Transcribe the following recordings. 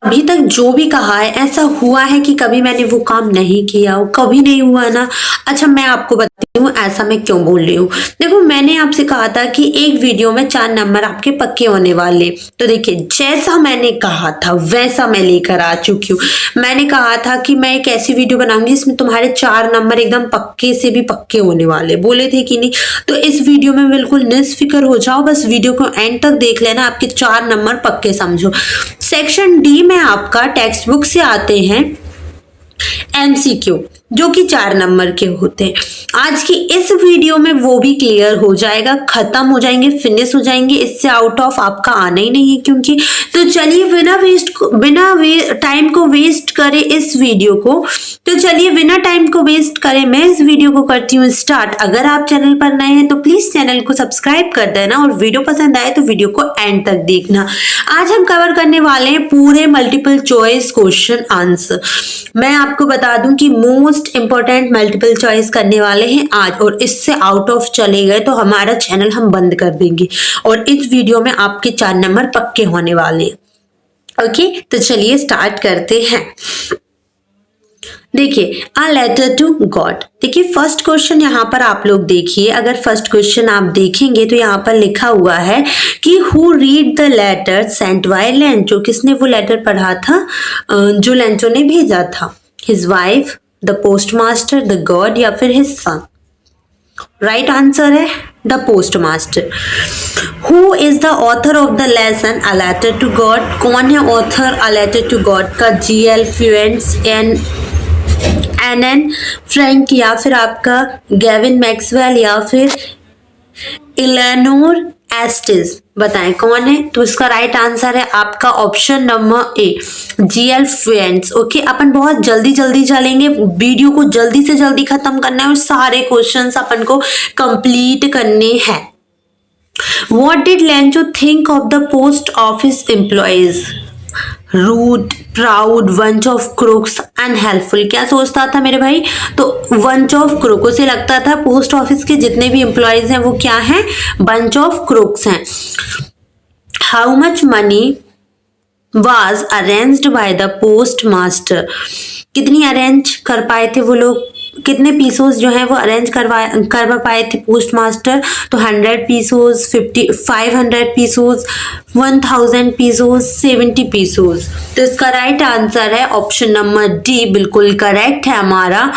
अभी तक जो भी कहा है ऐसा हुआ है कि कभी मैंने वो काम नहीं किया हो? कभी नहीं हुआ ना। अच्छा मैं आपको बताती हूँ ऐसा मैं क्यों बोल रही हूँ। देखो मैंने आपसे कहा था कि एक वीडियो में 4 नंबर आपके पक्के होने वाले। तो देखिए जैसा मैंने कहा था वैसा मैं लेकर आ चुकी हूँ। मैंने कहा था कि मैं एक ऐसी वीडियो बनाऊंगी जिसमें तुम्हारे 4 नंबर एकदम पक्के से भी पक्के होने वाले, बोले थे कि नहीं। तो इस वीडियो में बिल्कुल निस्फिक्र हो जाओ, बस वीडियो को एंड तक देख लेना, आपके 4 नंबर पक्के समझो। सेक्शन डी में आपका टेक्स्ट बुक से आते हैं एमसीक्यू जो कि 4 नंबर के होते हैं। आज की इस वीडियो में वो भी क्लियर हो जाएगा, खत्म हो जाएंगे, फिनिश हो जाएंगे, इससे आउट ऑफ आपका आना ही नहीं है क्योंकि। तो चलिए बिना टाइम को वेस्ट करे इस वीडियो को, तो चलिए बिना टाइम को वेस्ट करे मैं इस वीडियो को करती हूँ स्टार्ट। अगर आप चैनल पर नए हैं तो प्लीज चैनल को सब्सक्राइब कर देना और वीडियो पसंद आए तो वीडियो को एंड तक देखना। आज हम कवर करने वाले हैं पूरे मल्टीपल चॉइस क्वेश्चन आंसर। मैं आपको बता दूं कि मोस्ट इंपॉर्टेंट मल्टीपल चॉइस करने वाले हैं आज, और इससे आउट ऑफ चले गए तो हमारा चैनल हम बंद कर देंगे। और इस वीडियो में आपके 4 नंबर पक्के होने वाले हैं। ओके तो चलिए स्टार्ट करते हैं। देखिए अ लेटर टू गॉड। देखिए फर्स्ट क्वेश्चन यहाँ पर आप लोग देखिए, अगर फर्स्ट क्वेश्चन आप देखेंगे तो यहाँ पर लिखा हुआ है कि who read the letter sent by Lencho. किसने वो लेटर पढ़ा था जो लेंचो ने भेजा था? His wife, the postmaster, the god या फिर हिज सन। राइट आंसर है the postmaster. Who is the author of the lesson a letter to god. कौन है author a letter to god का? GL Fuentes, Anne Frank या फिर आपका Gavin Maxwell या फिर इलेनोर एस्टिस। बताएं कौन है? तो इसका राइट आंसर है आपका ऑप्शन नंबर ए, जीएल फ्यूएंट्स। ओके अपन बहुत जल्दी जल्दी चलेंगे, वीडियो को जल्दी से जल्दी खत्म करना है और सारे क्वेश्चंस अपन को कंप्लीट करने हैं। What did Lencho think of the post office employees? Rude, proud, bunch of crooks, unhelpful. क्या सोचता था मेरे भाई? तो बंच ऑफ क्रूक। उसे लगता था पोस्ट ऑफिस के जितने भी एम्प्लॉयज हैं वो क्या हैं? बंच ऑफ क्रूक्स हैं। How much money was arranged by the post master. कितनी अरेंज कर पाए थे वो लोग, कितने पीसोस जो है वो अरेंज कर पाए थे पोस्ट मास्टर? तो 100 पीसोस, 500 पीसोस, 1000 पीसोस, 70 पीसोस। तो इसका राइट आंसर है ऑप्शन नंबर डी, बिल्कुल करेक्ट है हमारा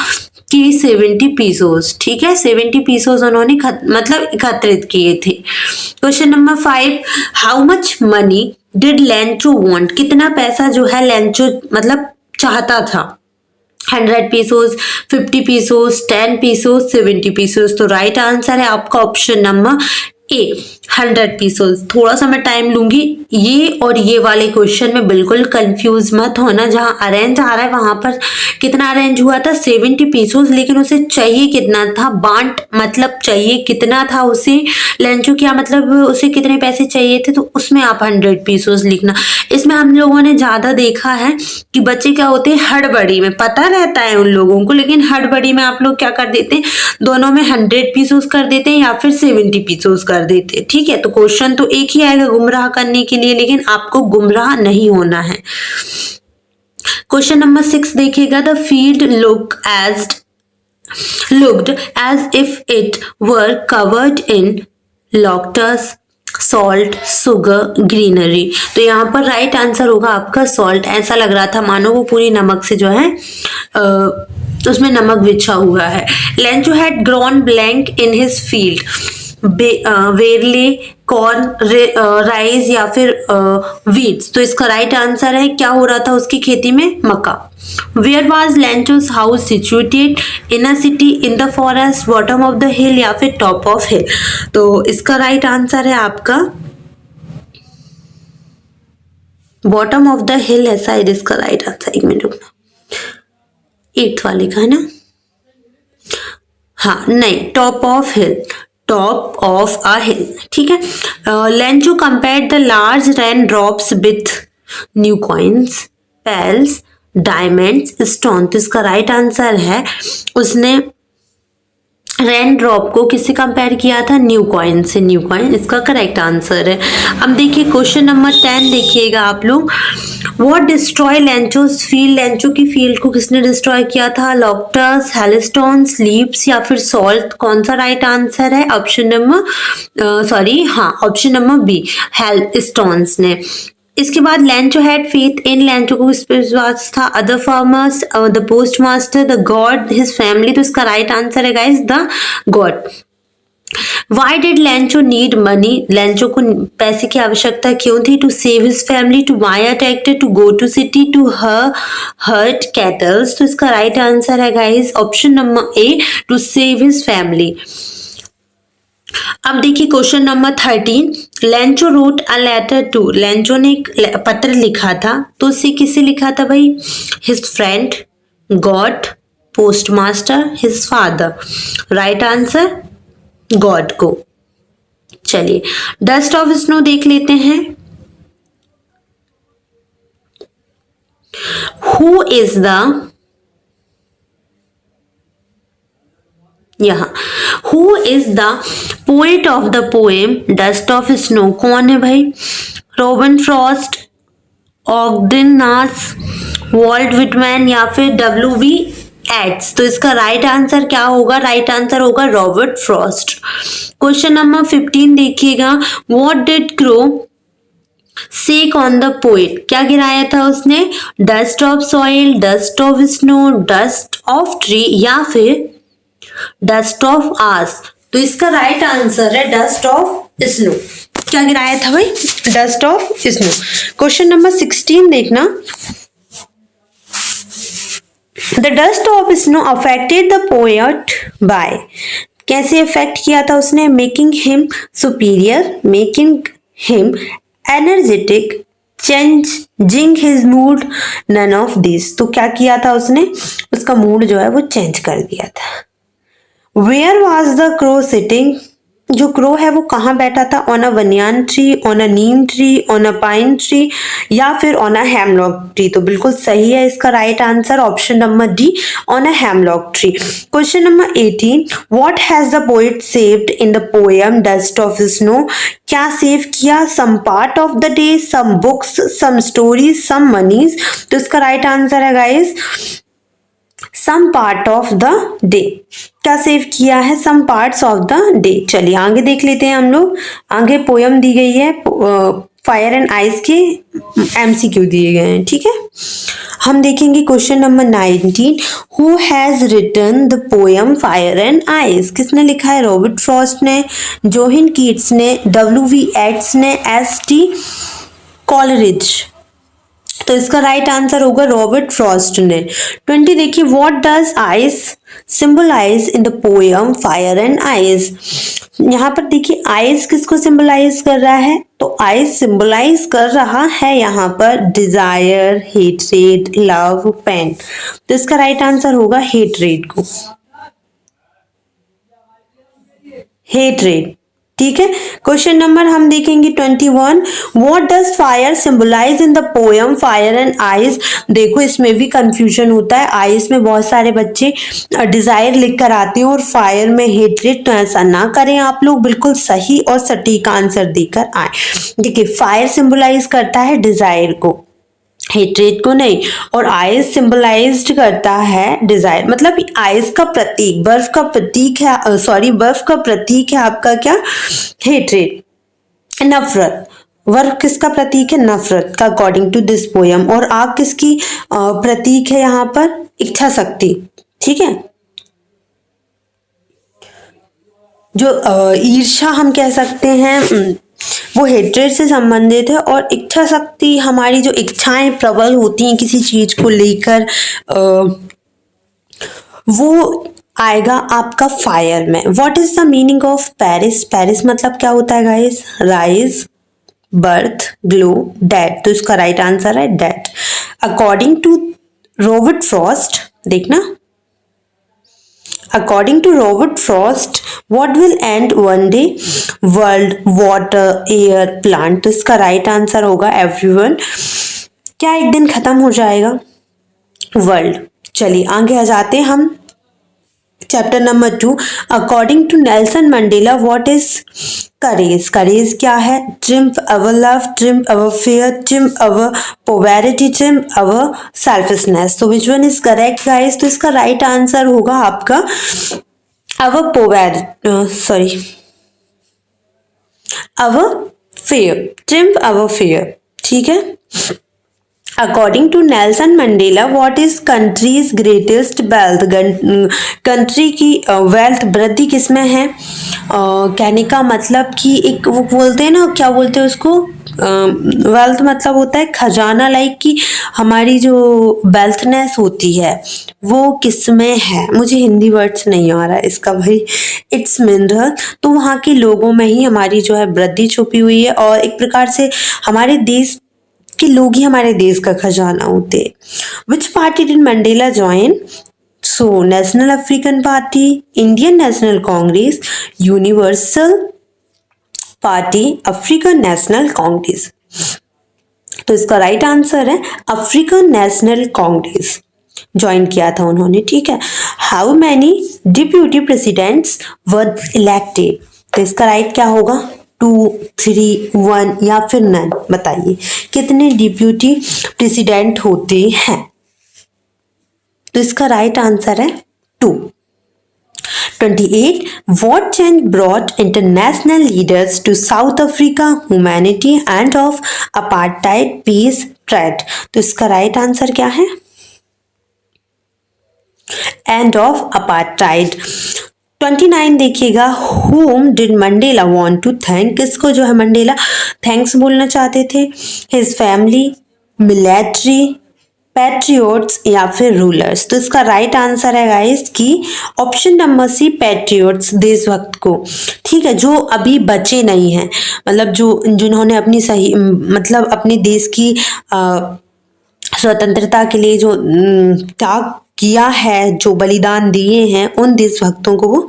कि 70 पीसोस। ठीक है 70 पीसोस उन्होंने मतलब एकत्रित किए थे। Question number 5, how much money did Lencho want. कितना पैसा जो है लेंचो मतलब चाहता था? 100 पीसोस, 50 पीसोस, 10 पीसोस, 70 पीसोस। तो राइट आंसर है आपका ऑप्शन नंबर ए, 100 पीसोस। थोड़ा सा मैं टाइम लूंगी, ये और ये वाले क्वेश्चन में बिल्कुल कंफ्यूज मत होना। जहां अरेंज आ रहा है वहां पर कितना अरेंज हुआ था? 70 पीसोस। लेकिन उसे चाहिए कितना था? बांट मतलब चाहिए कितना था उसे? लेंचो क्या मतलब उसे कितने पैसे चाहिए थे? तो उसमें आप 100 पीसोस लिखना। इसमें हम लोगों ने ज्यादा देखा है कि बच्चे क्या होते हैं, हड़बड़ी में, पता रहता है उन लोगों को लेकिन हड़बड़ी में आप लोग क्या कर देते हैं, दोनों में 100 पीसोस कर देते हैं या फिर 70 पीसोस कर देते हैं। ठीक है तो क्वेश्चन तो एक ही आएगा गुमराह करने के लिए, लेकिन आपको गुमराह नहीं होना है। क्वेश्चन नंबर 6 देखिएगा, the field looked as if it were covered in loctus, salt, sugar, greenery. तो यहाँ पर राइट आंसर होगा आपका सॉल्ट। ऐसा लग रहा था मानो वो पूरी नमक से जो है उसमें नमक बिछा हुआ है। Lencho had grown blank in his field. Barley, corn, rice या फिर वीट्स। तो इसका राइट आंसर है क्या हो रहा था उसकी खेती में? मक्का। Where was Lencho's house situated? In a city, in the forest, bottom of the hill या फिर टॉप ऑफ हिल। तो इसका राइट आंसर है आपका बॉटम ऑफ द हिल है शायद इसका राइट आंसर। एक मिनट रुकना, 8th वाले का है ना? हाँ नहीं, top of hill, top of a hill. ठीक है। Lencho compared the large rain drops with new coins, pearls, diamonds, stone. तो इसका राइट आंसर है उसने रेन ड्रॉप को किससे कंपेयर किया था? न्यू कॉइन से। न्यू कॉइन इसका करेक्ट आंसर है। अब देखिए क्वेश्चन नंबर 10 देखिएगा आप लोग। What destroy Lencho's field? Lencho की फील्ड को किसने डिस्ट्रॉय किया था? लॉक्टस, हेलस्टोन्स, लीव्स या फिर सॉल्ट? कौन सा राइट आंसर है? ऑप्शन नंबर बी, हेलस्टोन्स ने। इसके बाद Lencho had faith in, Lencho को किस पे विश्वास था? Other farmers, the postmaster, the god, his family. तो इसका राइट आंसर है guys the god. Why did Lencho need money? Lencho को पैसे की आवश्यकता क्यों थी? To save his family, to buy a tractor, to go to city, to herd cattles. तो इसका राइट आंसर है guys option number A, to save his family. अब देखिए question number 13। Lencho wrote a letter to, Lencho ने एक पत्र लिखा था, तो उसे किसे लिखा था भाई? His friend, God, post master, his father. Right answer God को। चलिए डस्ट ऑफ स्नो देख लेते हैं। हु इज द, यहाँ who is the poet of the poem dust of snow? कौन है भाई? रॉबिन फ्रॉस्ट, ऑगडेन नास, वॉल्ट विटमैन या फिर W.B. एट्स? तो इसका राइट आंसर क्या होगा? राइट आंसर होगा रॉबर्ट फ्रॉस्ट। क्वेश्चन नंबर 15 देखिएगा। What did crow shake on the poet? क्या गिराया था उसने? Dust of soil, dust of snow, dust of tree या फिर डस्ट ऑफ आस? तो इसका राइट आंसर है डस्ट ऑफ स्नो। क्या गिराया था भाई? Dust of snow. Question number 16 देखना। The dust of snow affected the poet by, कैसे अफेक्ट किया था उसने? Making him superior, making him energetic, changing his mood, none of this. तो क्या किया था उसने? उसका मूड जो है वो चेंज कर दिया था। Where was the crow sitting? जो क्रो है वो कहाँ बैठा था? On a banyan tree, on a neem tree, on a pine tree या फिर ऑन अ हेमलॉक ट्री? तो बिल्कुल सही है इसका right answer option number D, on a hemlock tree. Question number 18। What has the poet saved in the poem dust of snow? क्या save किया? Some part of the day, some books, some stories, some monies. तो इसका right answer है guys some part of the day. क्या save किया है? Some parts of the day. चलिए आगे देख लेते हैं हम लोग। आगे पोयम दी गई है, फायर एंड आइस के MCQ दिए गए हैं, ठीक है। हम देखेंगे question number 19। Who has written the poem fire and ice? किसने लिखा है? रॉबर्ट फ्रॉस्ट ने, जोहिन कीट्स ने, W.B. एट्स ने, S.T. कॉलरिज। तो इसका राइट आंसर होगा रॉबर्ट फ्रॉस्ट ने। 20 देखिए। What does ice symbolise in the poem fire and ice? यहाँ पर देखिए आइस किसको सिंबलाइज कर रहा है? तो आइस सिंबलाइज कर रहा है यहाँ पर डिजायर, हेट्रेड, लव, पेन। तो इसका राइट आंसर होगा हेट्रेड को, हेट्रेड, ठीक है। क्वेश्चन नंबर हम देखेंगे 21। What does fire symbolise in the poem fire and ice? देखो इसमें भी कंफ्यूजन होता है। आइस में बहुत सारे बच्चे डिजायर लिख कर आते हैं और फायर में हेट्रेड। तो ऐसा ना करें आप लोग, बिल्कुल सही और सटीक आंसर देकर आए। देखिए फायर सिंबलाइज करता है डिजायर को, हेट्रेड को नहीं। और आइस सिंबलाइज्ड करता है डिजायर, मतलब आइस का प्रतीक, बर्फ का प्रतीक है, बर्फ का प्रतीक है आपका क्या? हेट्रेड। नफरत, बर्फ किसका प्रतीक है? नफरत का, अकॉर्डिंग टू दिस पोयम। और आग किसकी प्रतीक है यहाँ पर? इच्छा शक्ति, ठीक है। जो ईर्ष्या हम कह सकते हैं वो हेट्रेड से संबंधित है। और इच्छा शक्ति, हमारी जो इच्छाएं प्रबल होती हैं किसी चीज को लेकर, वो आएगा आपका फायर में। What is the meaning of perish? Perish मतलब क्या होता है guys? Rise, birth, glow, death. तो इसका राइट आंसर है death. According to Robert Frost, देखना, according to Robert Frost, what will end one day? World, water, air, plant। तो इसका राइट आंसर होगा everyone। क्या एक दिन खत्म हो जाएगा? वर्ल्ड। चलिए आगे आ जाते हैं हम chapter number 2, according to Nelson Mandela what is courage? Courage क्या है? Triumph our love, triumph our fear, triumph our poverty, triumph our selfishness. तो which one is correct guys? तो इसका राइट आंसर होगा आपका our our fear, triumph our fear. ठीक है। According to Nelson Mandela what is country's greatest wealth? Country की wealth वृद्धि किसमें है? कहने का मतलब कि एक वो बोलते हैं ना, क्या बोलते हैं उसको, वेल्थ मतलब होता है खजाना, लाइक कि हमारी जो वेल्थनेस होती है वो किसमें है। मुझे हिंदी वर्ड्स नहीं आ रहा है इसका भाई। It's mineral. तो वहाँ के लोगों में ही हमारी जो है वृद्धि छुपी हुई है, और एक प्रकार से हमारे देश कि लोग ही हमारे देश का खजाना होते। Which party did Mandela join? So National African Party, Indian National Congress, Universal Party, African National Congress. तो इसका राइट आंसर है अफ्रीकन नेशनल कांग्रेस ज्वाइन किया था उन्होंने। ठीक है। How many deputy presidents were elected? तो इसका राइट क्या होगा? 2, 3, 1 या फिर नन। बताइए कितने डिप्यूटी प्रेसिडेंट होते हैं? तो इसका राइट आंसर है 2। 28. What change brought international leaders to South Africa? Humanity and of apartheid, peace, trade. तो इसका राइट आंसर क्या है? End of apartheid. 29 देखिएगा, whom did Mandela want to thank? किसको जो है मंडेला थैंक्स बोलना चाहते थे? हिज फैमिली, मिलिट्री, पैट्रियोट्स या फिर रूलर्स। तो इसका राइट आंसर है गाइस कि ऑप्शन नंबर सी, पैट्रियोट्स, देशभक्त को। ठीक है, जो अभी बचे नहीं हैं, मतलब जो जिन्होंने अपनी सही मतलब अपने देश की स्वतंत्रता के लिए जो त्याग किया है, जो बलिदान दिए हैं, उन देशभक्तों को वो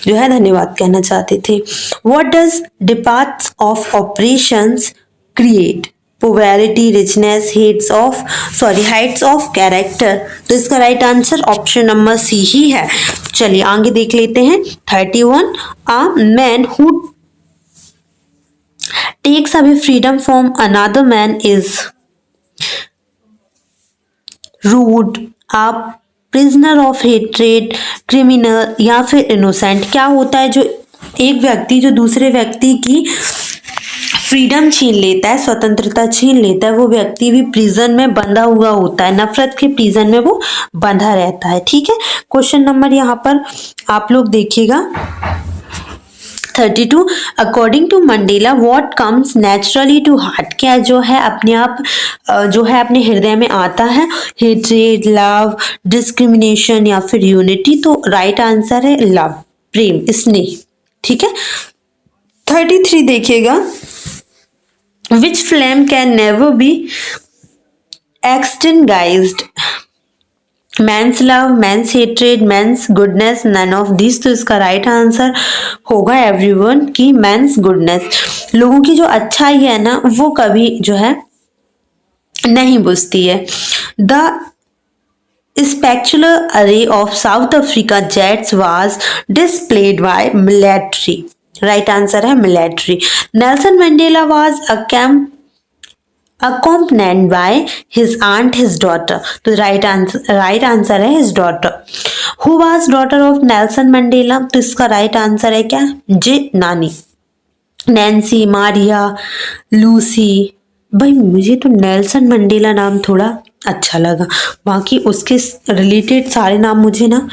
जो है धन्यवाद कहना चाहते थे। What does depths of operations create? Poverty, richness, heights of character. तो इसका right answer option number C ही है। चलिए आगे देख लेते हैं। 31. A man who takes away freedom from another man is rude, आप प्रिजनर ऑफ हेट्रेड, क्रिमिनल या फिर इनोसेंट। क्या होता है, जो एक व्यक्ति जो दूसरे व्यक्ति की फ्रीडम छीन लेता है, स्वतंत्रता छीन लेता है, वो व्यक्ति भी प्रिजन में बंधा हुआ होता है, नफरत के प्रिजन में वो बंधा रहता है। ठीक है। क्वेश्चन नंबर यहाँ पर आप लोग देखिएगा 32. According to Mandela what comes naturally to heart? क्या जो है अपने आप जो है अपने हृदय में आता है? हेट्रेड, लव, डिस्क्रिमिनेशन या फिर यूनिटी। तो राइट आंसर है लव, प्रेम, स्नेह। ठीक है। 33 देखिएगा, which flame can never be extinguished? Man's love, man's hatred, man's goodness, none of this. तो इसका राइट आंसर होगा एवरीवन की मैंस गुडनेस। लोगों की जो अच्छाई है ना वो कभी जो है नहीं बुझती है। The spectacular array of South Africa jets was displayed by military. Right answer है military. Nelson Mandela was accompanied by his aunt, his daughter. तो right answer है his daughter. Who was daughter of Nelson Mandela? तो इसका right answer है क्या? जे नानी। Nancy, Maria, Lucy. भाई मुझे तो नेल्सन मंडेला नाम थोड़ा अच्छा लगा, बाकी उसके रिलेटेड सारे नाम मुझे ना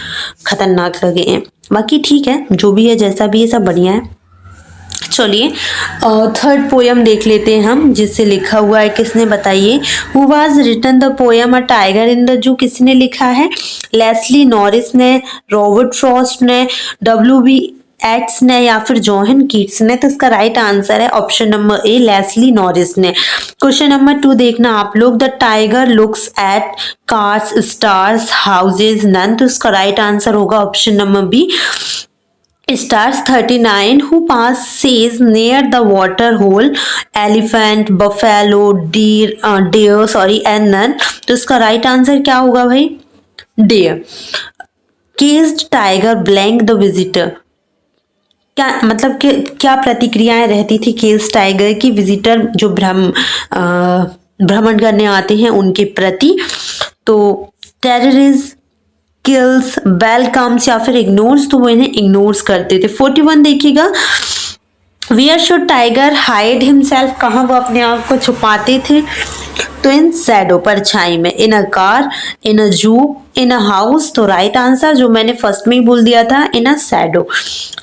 खतरनाक लगे हैं। बाकी ठीक है, जो भी है जैसा भी है सब बढ़िया है। चलिए थर्ड पोयम देख लेते हैं हम, जिससे लिखा हुआ है, किसने बताइए? Who was written the poem a tiger in the zoo? किसने लिखा है? लेस्ली नॉरिस ने, रॉबर्ट फ्रॉस्ट ने, W.B. एट्स ने या फिर जोहन कीट्स ने। तो इसका राइट आंसर है option number A, Leslie Norris ने। क्वेश्चन नंबर 2 देखना आप लोग, the tiger looks at cars, stars, houses, none. तो इसका राइट आंसर होगा option number B, stars. 39. who passes near the water hole? elephant, buffalo, deer and none. तो इसका right answer क्या होगा भाई? deer. Caged tiger blank the visitor, क्या मतलब कि क्या प्रतिक्रियाएं रहती थी केज टाइगर की विजिटर जो भ्रमण करने आते हैं उनके प्रति? तो टेररिस्ट, किल्स, वेलकम्स या फिर इग्नोर्स, तो वो इन्हें इग्नोर्स करते थे। 41 देखिएगा, where should tiger hide himself, कहाँ वो अपने आप को छुपाते थे? तो इन शैडो, परछाई में। इन अ कार, इन अ जू, इन अ हाउस, तो राइट आंसर जो मैंने फर्स्ट में ही बोल दिया था, इन अ शैडो।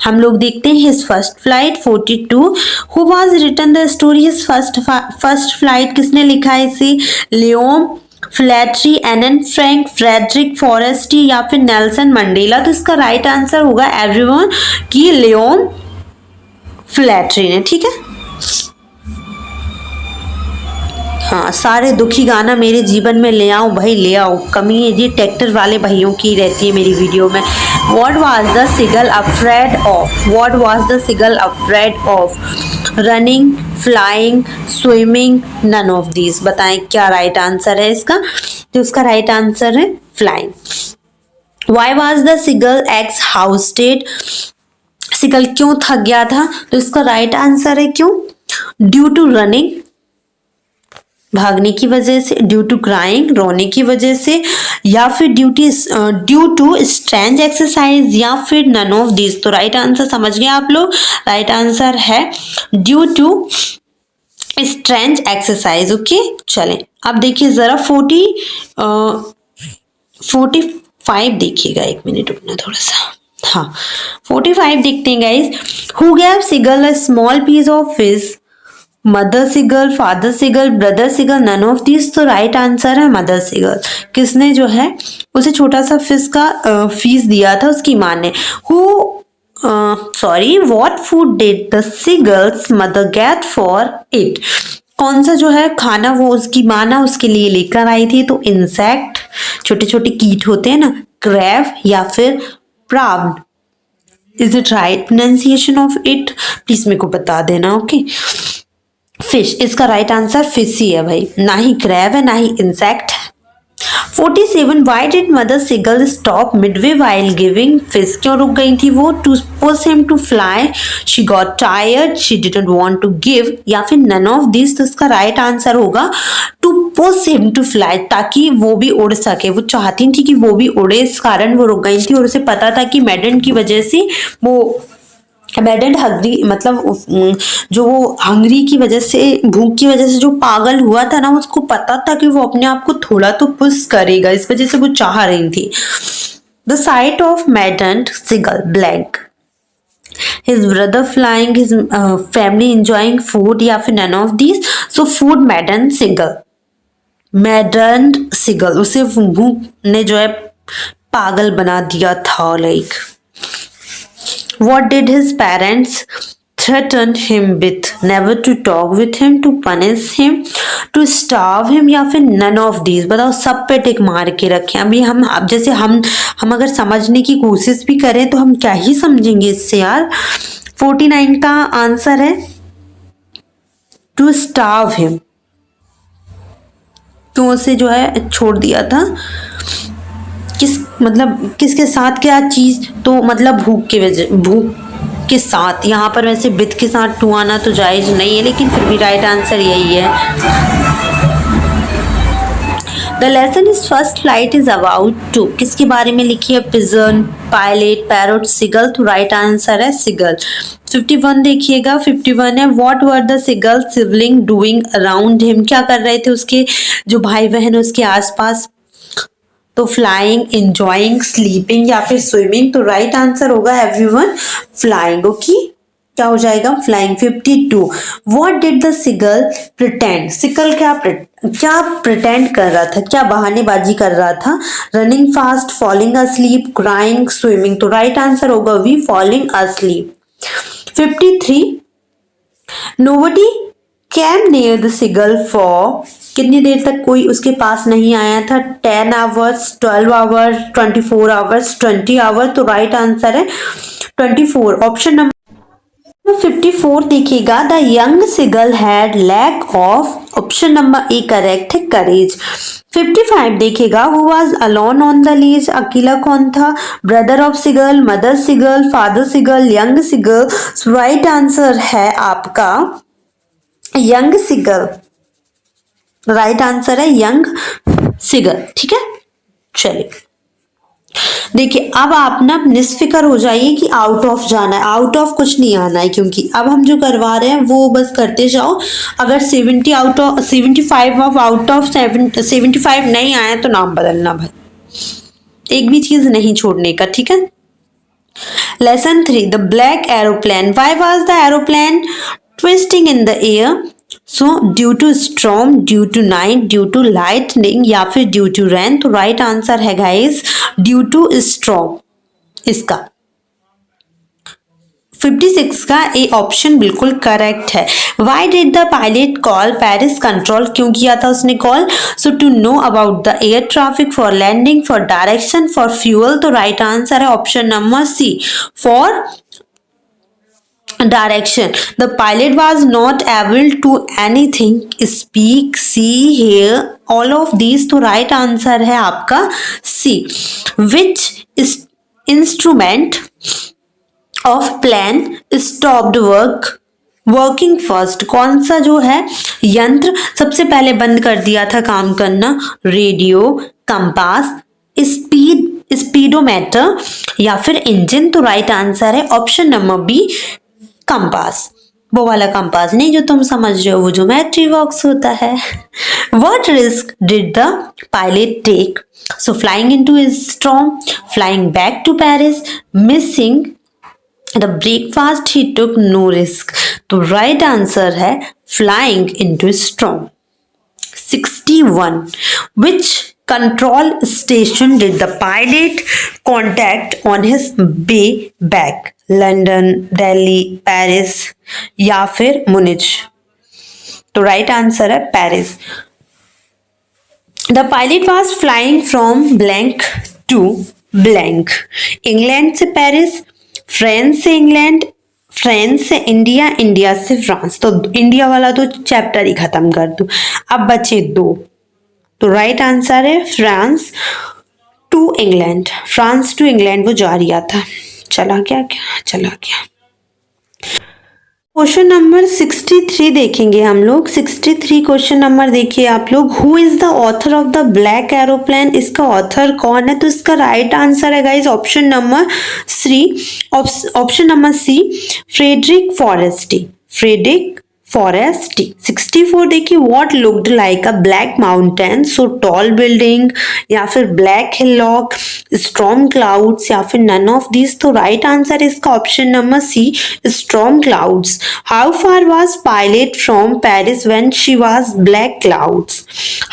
हम लोग देखते हैं his first flight 42, who was written the story his first flight, किसने लिखा है इसे? Liam Flaherty, Anne Frank, Frederick Forsyth या फिर नेल्सन मंडेला? तो इसका राइट आंसर होगा एवरीवन कि लियोम फ्लैटरी ने। ठीक है, हाँ, सारे दुखी गाना मेरे जीवन में ले आओ भाई, ले आओ। कमी है जी ट्रैक्टर वाले भाइयों की रहती है मेरी वीडियो में। What was the seagull afraid of? What was the seagull afraid of? Running, flying, swimming, none of these। बताएं क्या राइट आंसर है इसका? तो इसका राइट आंसर है flying। Why was the seagull exhausted? सिगल क्यों थक गया था? तो इसका राइट आंसर है क्यों? ड्यू टू रनिंग, भागने की वजह से, ड्यू टू क्राइंग, रोने की वजह से, या फिर ड्यू टू स्ट्रेंज एक्सरसाइज, या फिर नन ऑफ दिस। तो राइट आंसर समझ गए आप लोग, राइट आंसर है due to strange exercise. Okay, चलें अब देखिए जरा 45 देखिएगा, एक मिनट रुकना थोड़ा सा। हाँ, 45 देखते हैं guys. Who gave seagull a small piece of fish? Mother seagull, father seagull, brother seagull, none of this. तो राइट आंसर है मदर सिगल। किसने जो है उसे छोटा सा फिश का फीस दिया था? उसकी माँ ने। What food did the seagulls mother get for it? कौन सा जो है खाना वो उसकी माँ ना उसके लिए लेकर आई थी? तो इंसेक्ट, छोटे छोटे कीट होते हैं ना, क्रैब या फिर proud. Is it right pronunciation of it? Please मेरे को बता देना। ओके, फिश, इसका राइट आंसर फिश ही है भाई, ना ही क्रैब है ना ही इंसेक्ट है। 47 why did mother seagull stop midway while giving fish? क्यों रुक गई थी वो? To push him to fly, she got tired, she didn't want to give, या फिर नन ऑफ दिस। तो इसका राइट आंसर होगा to push him to fly, ताकि वो भी उड़ सके। वो चाहती थी कि वो भी उड़े, इस कारण वो रुक गई थी, और उसे पता था कि मैडन की वजह से वो मैडन हंगरी, मतलब जो वो हंगरी की वजह से, भूख की वजह से जो पागल हुआ था ना, उसको पता था कि वो अपने आप को थोड़ा तो पुश करेगा, इस वजह से वो चाह रही थी। The sight of maddened seagull blank, his brother flying, his family enjoying food, या फिर none of this. So food maddened seagull, maddened seagull, उसे भूख ने जो है पागल बना दिया था। Like what did his parents threaten him with? Never to talk with him, to punish him, to starve him, या फिर none of these। बताओ, सब पे टिक मार के रखें। अभी हम अब जैसे हम अगर समझने की कोशिश भी करें तो हम क्या ही समझेंगे इससे यार। 49 का आंसर है टू starve him। क्यों उसे जो है छोड़ दिया था? किसके साथ क्या चीज? तो मतलब भूख के साथ। यहाँ पर वैसे विद के साथ टू आना तो जायज नहीं है, लेकिन फिर भी राइट आंसर यही है। The lesson is first flight is about to, किसके बारे में लिखी है? Pigeon, pilot, parrot, seagull. तो राइट आंसर है सिगल। 51 देखिएगा, 51 है what were the seagull sibling doing around him? क्या कर रहे थे उसके जो भाई बहन उसके आसपास? तो फ्लाइंग, एंजॉइंग, स्लीपिंग या फिर स्विमिंग। तो राइट आंसर होगा एवरीवन फ्लाइंग। ओके, क्या हो जाएगा? Flying. 52 what did the seagull pretend? Seagull क्या प्रिटेंड कर रहा था, क्या बहानेबाजी कर रहा था? Running fast, falling asleep, crying, swimming. तो राइट आंसर होगा we falling asleep. 53 nobody came near the seagull for, कितनी देर तक कोई उसके पास नहीं आया था? 10 आवर्स, 12 आवर्स, 24 आवर्स, 20 आवर्स। तो राइट आंसर है 24, ऑप्शन नंबर 54 देखिएगा। The young seagull had lack of, option number A correct है, करेज। 55 देखिएगा, who was alone on the ledge, अकेला कौन था, brother of seagull, mother seagull, father seagull, young seagull. Right answer है आपका young seagull, right answer है young seagull. ठीक है, चलिए देखिए अब आप ना निस्फिकर हो जाइए कि आउट ऑफ जाना है, आउट ऑफ कुछ नहीं आना है, क्योंकि अब हम जो करवा रहे हैं वो बस करते जाओ। अगर 70 out of 75 of out of 75 नहीं आया तो नाम बदलना भाई, एक भी चीज नहीं छोड़ने का। ठीक है, lesson 3, the black aeroplane, why was the aeroplane twisting in the air, so due to storm, due to night, due to lightning या फिर ड्यू टू रेन। तो राइट आंसर है गाइस ड्यू टू स्टॉर्म। इसका 56 का A option बिल्कुल correct है। Why did the pilot call Paris control, क्यों किया था उसने call, so to know about the air traffic, for landing, for direction, for fuel. तो राइट आंसर है option number C, for direction. The pilot was not able to anything, speak, see, hear, all of these. तो right answer है आपका C. Which is instrument of plane stopped working first? कौन सा जो है यंत्र सबसे पहले बंद कर दिया था काम करना, रेडियो, कंपास, स्पीडोमीटर या फिर इंजन। तो राइट आंसर है ऑप्शन नंबर बी, कंपास। वो वाला कंपास नहीं जो तुम समझ रहे हो, वो जो मैट्री बॉक्स होता है। What risk did the pilot take? So flying into a storm, flying back to Paris, missing the breakfast, he took no risk. तो right answer है flying into a storm. 61. Which control station did the pilot contact on his way back? London, Delhi, Paris या फिर Munich. तो right answer है Paris. The pilot was flying from blank to blank, England से Paris, France से England, France से India, India से France. तो India वाला तो चैप्टर ही खत्म कर दो, अब बचे दो। तो राइट आंसर है France to England, France to England वो जा रहा था, चला गया क्या, चला गया। क्वेश्चन नंबर 63 देखेंगे हम लोग। 63 क्वेश्चन नंबर देखिए आप लोग, who is the author of the black aeroplane, इसका ऑथर कौन है। तो इसका राइट आंसर है guys option number C, Frederick Forsyth, Frederick Forsyth. 64 देखिए, what looked like a black mountain, so tall building या फिर ब्लैक हिलॉक, स्टॉर्म क्लाउड्स या फिर नन ऑफ दिस। तो राइट आंसर इसका option number C, storm clouds. How far was pilot from Paris when she was black clouds,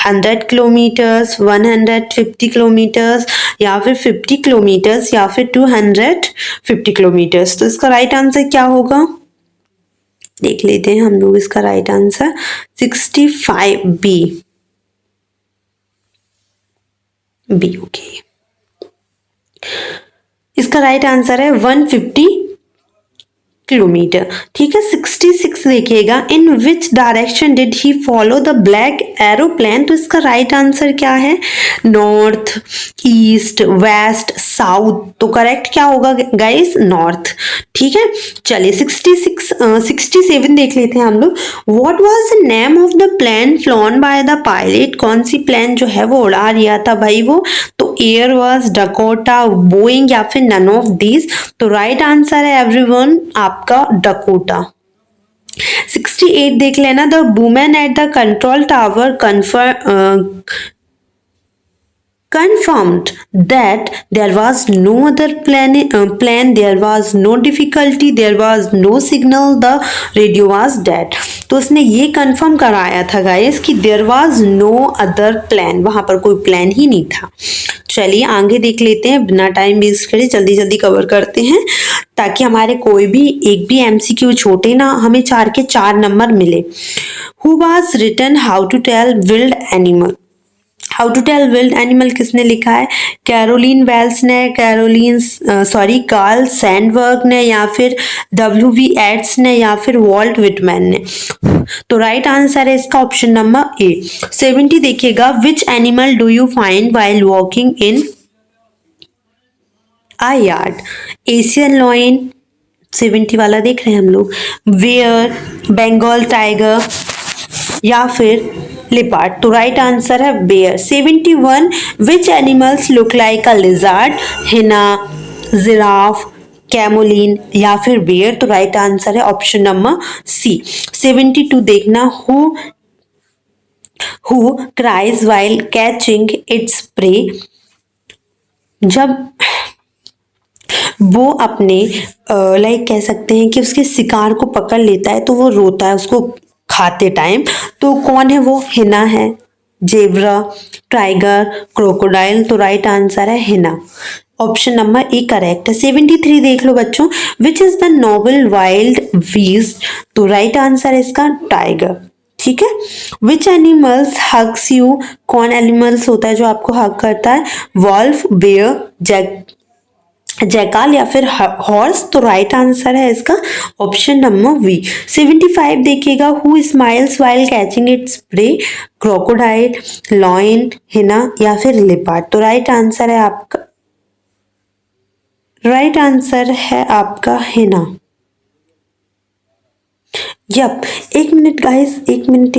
100 kilometres, 150 kilometres या फिर 50 kilometres या फिर 250 किलोमीटर्स। तो इसका राइट आंसर क्या होगा, देख लेते हैं हम लोग इसका राइट आंसर 65 बी, ओके। इसका राइट आंसर है 150 किलोमीटर। ठीक है, 66 देखिएगा, in which direction did he follow the black aeroplane. तो इसका राइट आंसर क्या है, नॉर्थ, ईस्ट, वेस्ट, साउथ। तो करेक्ट क्या होगा गाइस, नॉर्थ। ठीक है, चलिए 67 देख लेते हैं हम लोग। What was the name of the plane flown by the pilot, कौन सी प्लेन जो है वो उड़ा रिया था भाई वो। तो एयर वाज, डकोटा, बोइंग या फिर नन ऑफ दीज। तो राइट आंसर है एवरीवन आपका डकोटा। 68 देख लेना, the women at the control tower confirmed that there was no other plane, there was no difficulty, there was no signal, the radio was dead. तो उसने ये confirm कराया था गाइस कि there was no other plane, वहां पर कोई plan ही नहीं था। चलिए आगे देख लेते हैं, बिना टाइम वेस्ट करे जल्दी जल्दी कवर करते हैं ताकि हमारे कोई भी एक भी एमसीक्यू छोटे ना, हमें 4 के 4 नंबर मिले। Who was written how to tell wild animal, how to tell wild animal किसने लिखा है? कैरोलिन वेल्स ने, कार्ल सैंडबर्ग ने, या फिर W.V. एट्स ने, या फिर वॉल्ट विटमैन ने। तो राइट आंसर है इसका ऑप्शन नंबर ए। 70 देखिएगा, which animal do you find while walking in a yard? Asian lion, 70 वाला देख रहे हैं हम लोग, वेयर, बंगाल टाइगर, या फिर लिपार्ड। तो राइट आंसर है bear. 71, which animals look like a lizard? Hyena, giraffe, chameleon, या फिर बेयर। तो राइट आंसर है ऑप्शन नंबर सी। 72 देखना, who cries while catching its prey? जब वो अपने लाइक कह सकते हैं कि उसके शिकार को पकड़ लेता है तो वो रोता है उसको खाते टाइम। तो कौन है वो? हिना है, जेब्रा, टाइगर, क्रोकोडाइल। तो राइट आंसर है hyena, option number A correct है। 73 देख लो बच्चों, which is the noble wild beast? तो राइट आंसर है इसका टाइगर। ठीक है। Which animals hugs you? कौन एनिमल्स होता है जो आपको हग करता है? वॉल्फ, बेयर, जैकाल, या फिर हॉर्स। तो राइट आंसर है इसका ऑप्शन नंबर वी। 75 देखिएगा, who smiles while catching its prey? Crocodile, lion, hyena, या फिर लिपार्ड। तो राइट आंसर है आपका हिना। यप, एक मिनट गाइस, एक मिनट।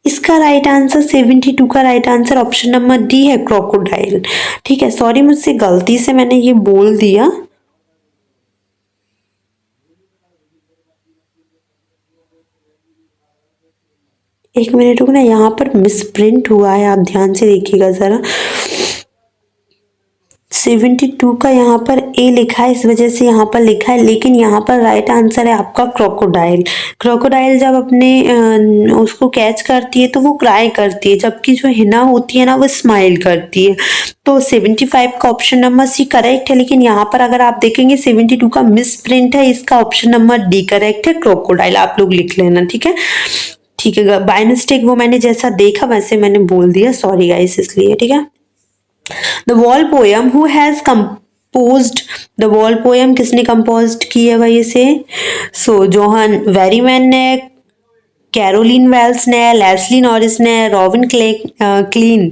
इसका राइट आंसर 72 का right answer option number D है, क्रोकोडाइल। ठीक है, सॉरी मुझसे गलती से मैंने ये बोल दिया। एक मिनट रुकना, यहाँ पर मिस प्रिंट हुआ है, आप ध्यान से देखिएगा जरा। 72 का यहाँ पर ए लिखा है, इस वजह से यहाँ पर लिखा है, लेकिन यहाँ पर राइट आंसर है आपका क्रोकोडाइल। क्रोकोडाइल जब अपने उसको कैच करती है तो वो क्राई करती है, जबकि जो हिना होती है ना वो स्माइल करती है। तो 75 का ऑप्शन नंबर सी करेक्ट है, लेकिन यहाँ पर अगर आप देखेंगे 72 का मिस प्रिंट है, इसका ऑप्शन नंबर डी करेक्ट है, क्रोकोडाइल। आप लोग लिख लेना, ठीक है। ठीक है, बाय मिस्टेक वो मैंने जैसा देखा वैसे मैंने बोल दिया, सॉरी गाइस, इसलिए। ठीक है। The wall poem, who has composed the wall poem? किसने कंपोज की है भाई इसे? सो जोहन वेरीमैन ने, कैरोलिन वेल्स ने, लेस्ली नॉरिस ने, रॉबिन क्लीन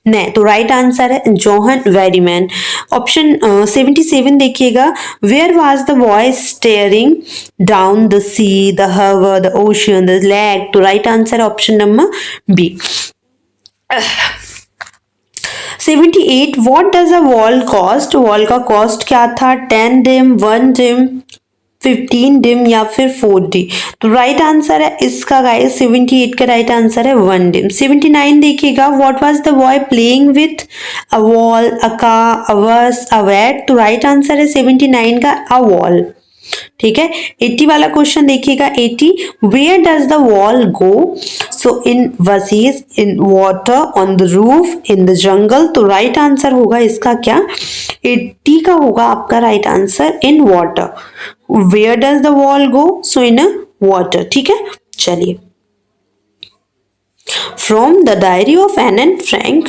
ने। तो राइट आंसर है जोहन वेरीमैन। ऑप्शन 77 देखिएगा, where was the boy staring? Down the sea, the harbour, the ocean, the lake. तो right answer option number B. 78, what does a wall cost? Wall का cost क्या था? 10 dim, 1 dim, 15 dim, या फिर 4 D. तो right answer है इसका guys 78 का राइट आंसर है 1 डिम। 79 देखिएगा, what was the boy playing with? A wall, a car, a verse, a vat. तो राइट आंसर है 79 का अ वॉल। ठीक है। 80 वाला क्वेश्चन देखिएगा, 80, where does the wall go? So in vases, in water, on the roof, in the jungle. तो right answer होगा इसका क्या? 80 का होगा आपका right answer in water. Where does the wall go? So in water. ठीक है, चलिए। From the diary of Anne Frank.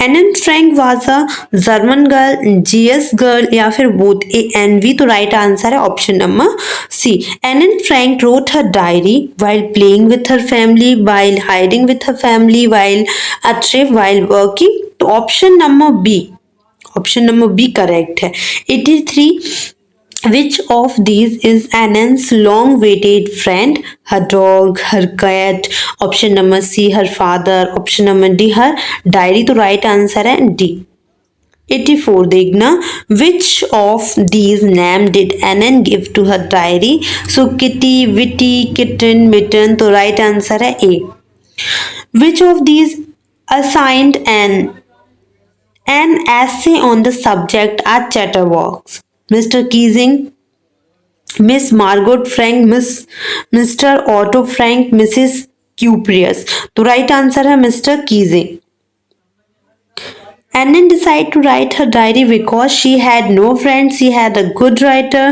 Anne Frank was a German girl, GS girl, या फिर both A and B। तो right answer है option number C। Anne Frank wrote her diary while playing with her family, while hiding with her family, while a trip, while working। तो option number B correct है। 83, which of these is Annan's long-awaited friend? Her dog, her cat, option number C, her father, option number D, her diary। तो right answer है D। 84 देखना, which of these name did Annan give to her diary? So kitty, witty, kitten, mitten। तो right answer है A। Which of these assigned an essay on the subject at Chatterbox? Mr. Keesing, miss Margot Frank, mister auto Frank, Mrs cuprous. तो right answer है mister Keesing. Annan decided to write her diary because she had no friends. She had a good writer.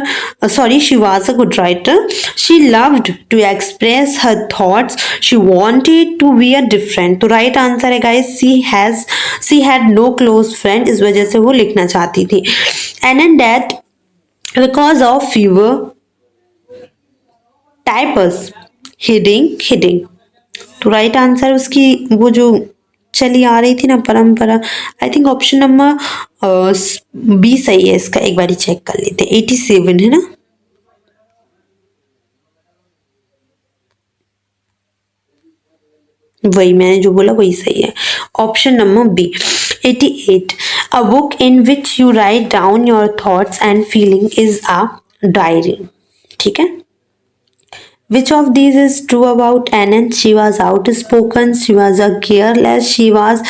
She was a good writer. She loved to express her thoughts. She wanted to be a different. तो right answer है guys. She had no close friend. इस वजह से वो लिखना चाहती थी. Annan died because of fever, typhus, hiding. तो राइट आंसर उसकी वो जो चली आ रही थी ना परंपरा, I think option number B सही है इसका. एक बार चेक कर लेते हैं. 87 है ना. वही मैंने जो बोला वही सही है. Option number B 88. A book in which you write down your thoughts and feeling is a diary. ठीक है. Which of these is true about Annan? She was outspoken, she was a careless, she was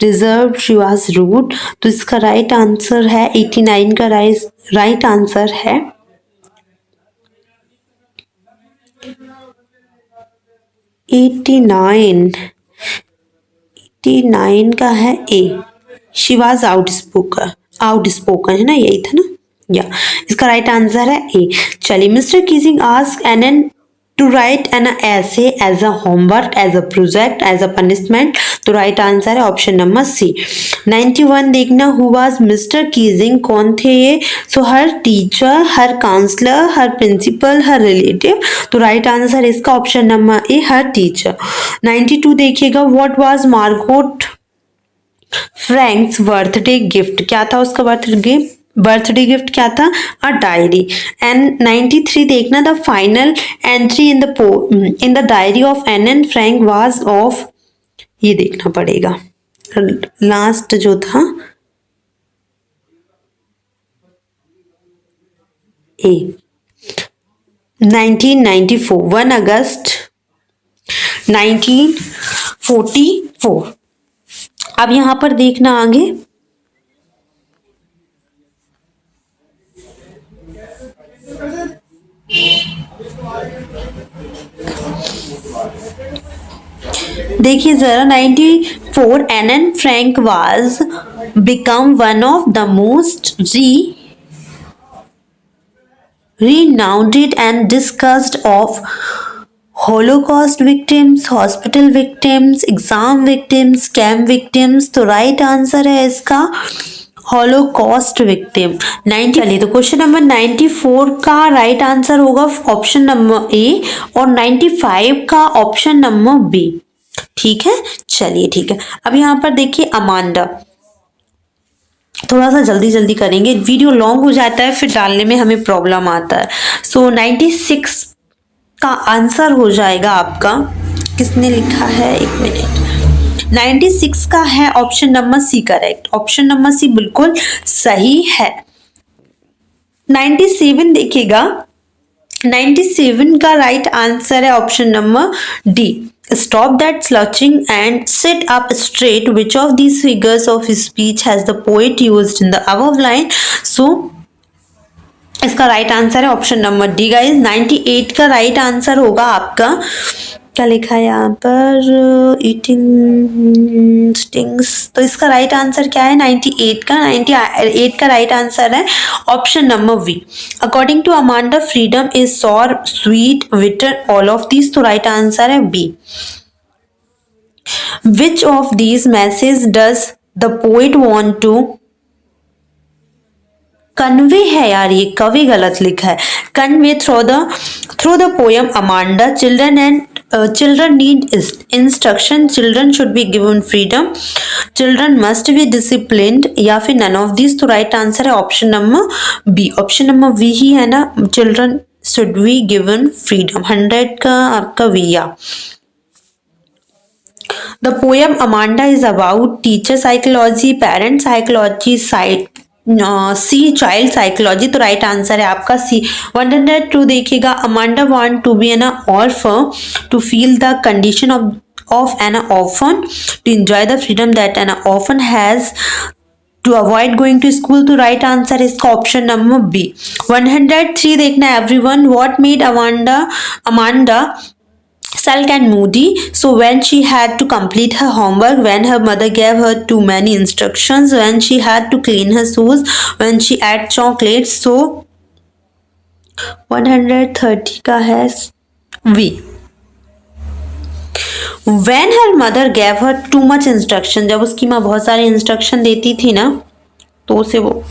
reserved, she was rude. तो इसका right answer है 89 का right answer है 89 का है ए. She was outspoken है ना, यही था ना. या इसका राइट आंसर है ए. चलिए. Mister Keesing ask Anne to write an essay as a homework, as a project, as a punishment. तो राइट आंसर है ऑप्शन नंबर सी. 91 देखना. हु वाज मिस्टर कीजिंग, कौन थे ये? सो हर टीचर, हर काउंसलर, हर प्रिंसिपल, हर relative. तो right answer इसका option number ए, हर teacher. 92 देखिएगा. What was Margot Franks birthday gift, क्या था उसका बर्थडे गिफ्ट क्या था? A diary. एंड 93 देखना. The final entry in the diary of Anne Frank was of, ये देखना पड़ेगा लास्ट जो था ए. 1994 1 अगस्त 1944. अब यहां पर देखना आगे. देखिए जरा. 94 Anne Frank was become one of the most renowned and discussed of Holocaust victims, hospital victims, exam victims, camp victims. तो राइट आंसर है इसका हॉलोकॉस्ट विक्टिम. 90. चलिए तो क्वेश्चन नंबर 94 का राइट आंसर होगा ऑप्शन नंबर ए और 95 का ऑप्शन नंबर बी. ठीक है. चलिए ठीक है. अब यहाँ पर देखिए अमांडा. थोड़ा सा जल्दी करेंगे, वीडियो लॉन्ग हो जाता है फिर डालने में हमें प्रॉब्लम आता है. सो 96 का आंसर हो जाएगा आपका. किसने लिखा है? एक मिनट. 96 का है option number C correct. Option number C बिल्कुल सही है. 97 देखिएगा. 97 का राइट आंसर है option number D. Stop that slouching and sit up straight. Which of these figures of speech has the poet used in the above line? So इसका right answer है option number D guys. 98 का right answer होगा आपका. क्या लिखा है यहाँ पर? Eating stings. तो इसका राइट आंसर क्या है? 98 का राइट आंसर है option number B. According to Amanda freedom is sour sweet bitter all of these. तो राइट आंसर है B. Which of these message does the poet want to convey है यार, ये कवि गलत लिखा है. Convey through the poem Amanda. Children need instruction. Children should be given freedom. Children must be disciplined. या फिर none of these. तो राइट आंसर है option number B. Option number B ही है ना. Children should be given freedom. 100 का आपका we. या The poem Amanda is about teacher psychology, parent psychology, C child psychology. तो राइट आंसर है आपका सी. 102 देखिएगा. Amanda want to be an orphan to feel the condition of an orphan to enjoy the freedom that an orphan has to avoid going to school. तो right answer है इसका option number B. 103 देखना है everyone. What made Amanda sulk and moody. So when she had to complete her homework, when her mother gave her too many instructions, when she had to clean her shoes, when she ate chocolates. So 130 का है V. When her mother gave her too much instruction, जब उसकी माँ बहुत सारे instruction देती थी ना, तो उसे वो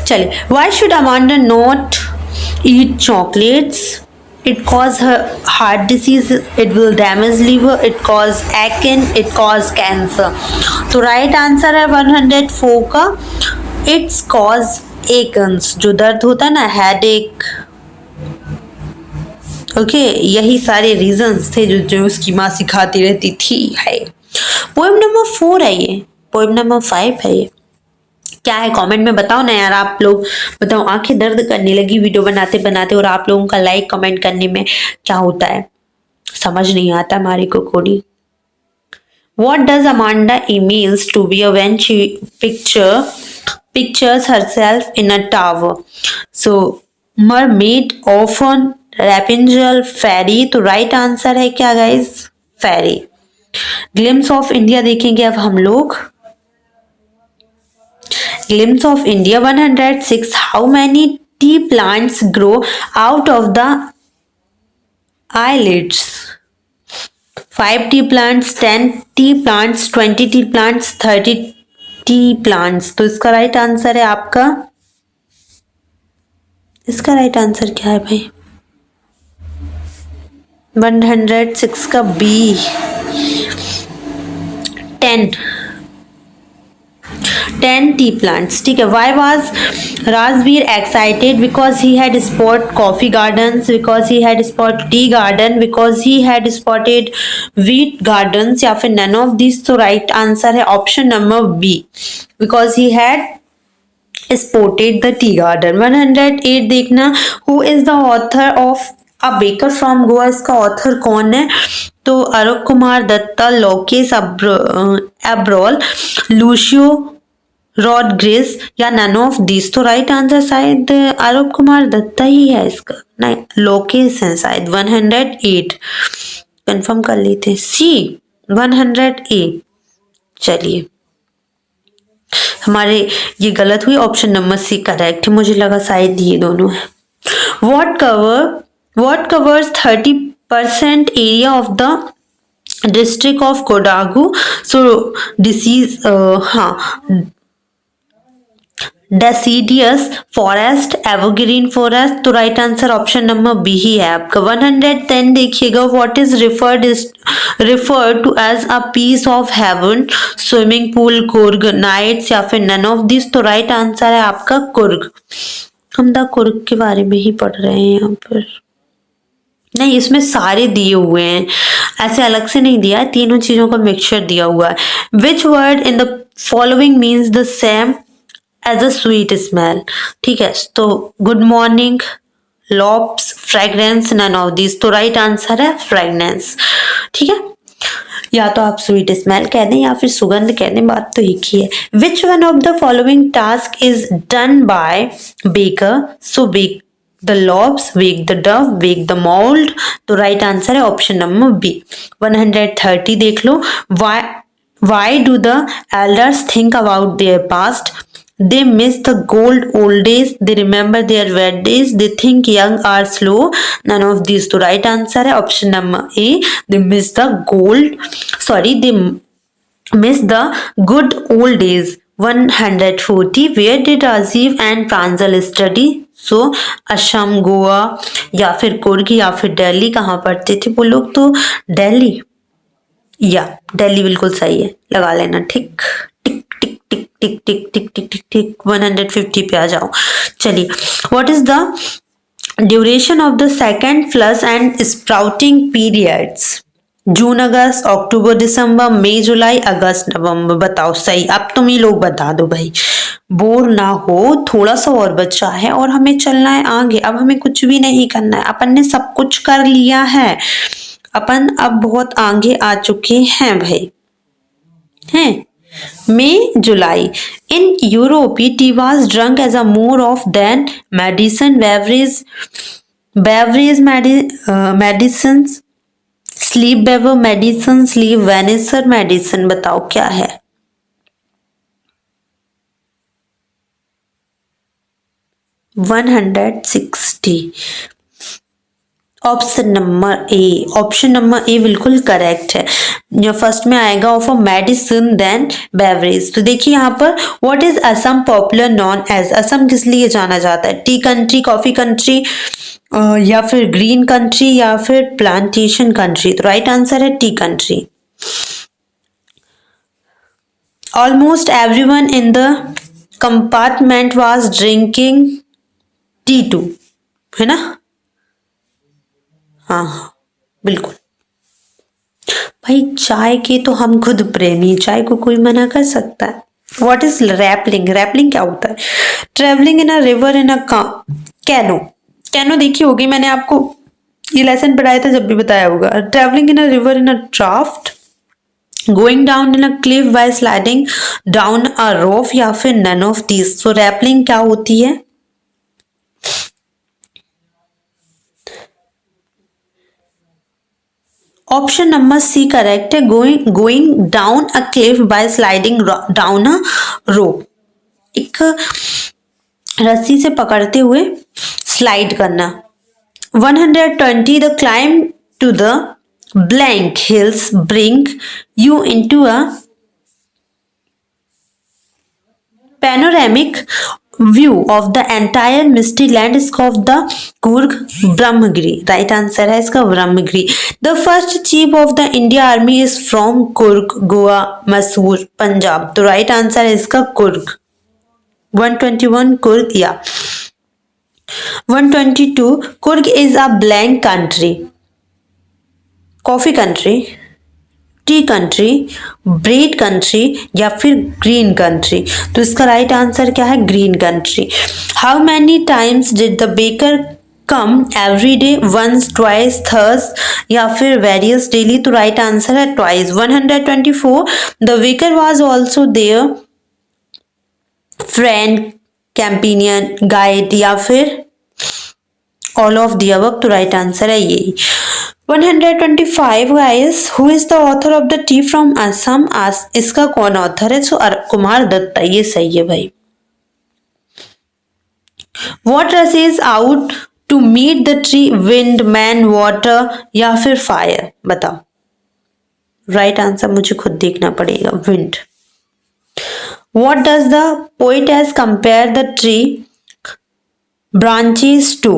चलिए. Why should Amanda not eat chocolates? It cause her heart disease, it will damage liver, it cause acne, it cause cancer. तो राइट आंसर है 104 का इट्स कॉज एकन्स, जो दर्द होता है ना, हेडेक. ओके यही सारे रीजंस थे जो उसकी माँ सिखाती रहती थी. है पोएम नंबर 4 है ये, पोएम नंबर 5 है ये. क्या है कमेंट में बताओ ना यार. आप लोग बताओ, आंखें दर्द करने लगी वीडियो बनाते बनाते, और आप लोगों का लाइक कमेंट करने में क्या होता है समझ नहीं आता हमारे को कोडी. What does Amanda emails to wear when she pictures herself in a tower? So mermaid, orphan, Rapunzel, fairy. तो राइट आंसर है क्या guys? fairy. Glimpse of India देखेंगे अब हम लोग. Glimpse of India 106. How many tea plants grow out of the eyelids? 5 tea plants, 10 tea plants, 20 tea plants, 30 tea plants. तो इसका right answer है आपका, इसका राइट आंसर क्या है भाई? 106 का B 10 tea plants. ठीक है. Why was Rajveer excited? Because he had spotted coffee gardens, because he had spotted tea garden, because he had spotted wheat gardens, या फिर none of these. तो right answer है option number B, because he had spotted the tea garden. 108 देखना. Who is the author of A Baker from Goa? इसका author कौन है? तो अरूप कुमार दत्ता, लोकेश एब्रोल, लूशियो रॉड्रिग्स, या नन ऑफ दिस. तो राइट आंसर शायद अरूप कुमार दत्ता ही है इसका, नहीं लोकेश है शायद. 108 कंफर्म कर लेते. सी 108. चलिए हमारे ये गलत हुई, ऑप्शन नंबर सी करेक्ट है. मुझे लगा शायद ये दोनों है. What covers 30% area of the district of Kodagu? So disease deciduous forest, evergreen forest. तो right answer option number B ही है आपका. 110 देखिएगा. What is referred to as a piece of heaven? Swimming pool, Coorg, nights, या फिर none of this. तो right answer है आपका कुर्ग. हम द कुर्ग के बारे में ही पढ़ रहे हैं यहाँ पर. नहीं, इसमें सारे दिए हुए हैं, ऐसे अलग से नहीं दिया है, तीनों चीजों का मिक्सचर दिया हुआ है. Which word in the following means the same as a sweet smell? ठीक है. तो good morning, lops, fragrance, none of this. तो राइट आंसर है फ्रेग्रेंस. ठीक है. या तो आप स्वीट स्मेल कह दें या फिर सुगंध कह दें, बात तो एक ही है. Which one of the following task is done by baker? So bake the loaves, bake the dough, bake the mold. तो राइट आंसर है ऑप्शन नंबर बी. 130 देख लो. Why do the elders think about their past? They miss the old days, they remember their bad days, they think young are slow. None of these. तो right answer है option number A. they miss the good old days. 140. Where did Rajiv and Pranjal study? सो असम, गोवा, या फिर कुर्ग, या फिर दिल्ली. कहाँ पढ़ते थे वो लोग? तो दिल्ली, या दिल्ली बिल्कुल सही है, लगा लेना. ठीक टिक टिक टिक टिक टिक टिक टिक टिक टिक. 150 पे आ जाओ. चलिए. What is the duration of the second flush and sprouting periods? June, August, October, December, May, July, August, November. बताओ सही. अब तुम ही लोग बता दो भाई, बोर ना हो. थोड़ा सा और बचा है और हमें चलना है आगे. अब हमें कुछ भी नहीं करना है, अपन ने सब कुछ कर लिया है, अपन अब बहुत आगे आ चुके हैं भाई. हैं मई, जुलाई. In Europe tea was drunk as a more of then medicine beverage. Beverage medicine, sleep beverage medicine, sleep वेनेसर मेडिसिन, बताओ क्या है? $160। ऑप्शन नंबर ए बिल्कुल करेक्ट है। जो फर्स्ट में आएगा of a medicine then beverage. तो देखिए यहाँ पर what is Assam popular known as, Assam किस लिए जाना जाता है? टी कंट्री, कॉफी कंट्री, या फिर ग्रीन कंट्री, या फिर प्लांटेशन कंट्री? तो राइट आंसर है tea country. Almost everyone in the compartment was drinking tea too, है ना? हाँ बिल्कुल भाई, चाय के तो हम खुद प्रेमी, चाय को कोई मना कर सकता है? What is rappelling? रैपलिंग क्या होता है? Travelling in a river in a canoe. Canoe देखी होगी, मैंने आपको ये लेसन पढ़ाया था जब भी बताया होगा। Travelling in a river in a draft, going down in a cliff by sliding down a rope, या फिर नन ऑफ दीज। तो रैपलिंग क्या होती है? ऑप्शन नंबर सी करेक्ट है, going down a cliff by sliding down a rope. एक रस्सी से पकड़ते हुए स्लाइड करना। 120 the climb to the blank hills bring you into a panoramic view of the entire misty landscape of the Kurg Brahmagiri. Right answer है इसका Brahmagiri. The first chief of the India Army is from Kurg, Goa, Mysore, Punjab. तो right answer है इसका कुर्ग। 121 कुर्ग या 122 Coorg is a blank country, coffee country, T country, bread country, या फिर green country? तो इसका राइट आंसर क्या है? Green country. How many times did the baker come every day? Once, twice, thrice, या फिर वेरियस डेली? तो राइट आंसर है twice. 124 the baker was also their friend, companion, guide, या फिर ऑल ऑफ द अबव? तो right answer है यही। 125 guys, who is the author of the tea from Assam? इसका कौन ऑथर है? सो कुमार दत्ता, ये सही है भाई। What rushes out to meet the tree? Wind, man, water, या फिर फायर? बताओ। राइट आंसर मुझे खुद देखना पड़ेगा, wind. What does the poetess compare the tree branches to?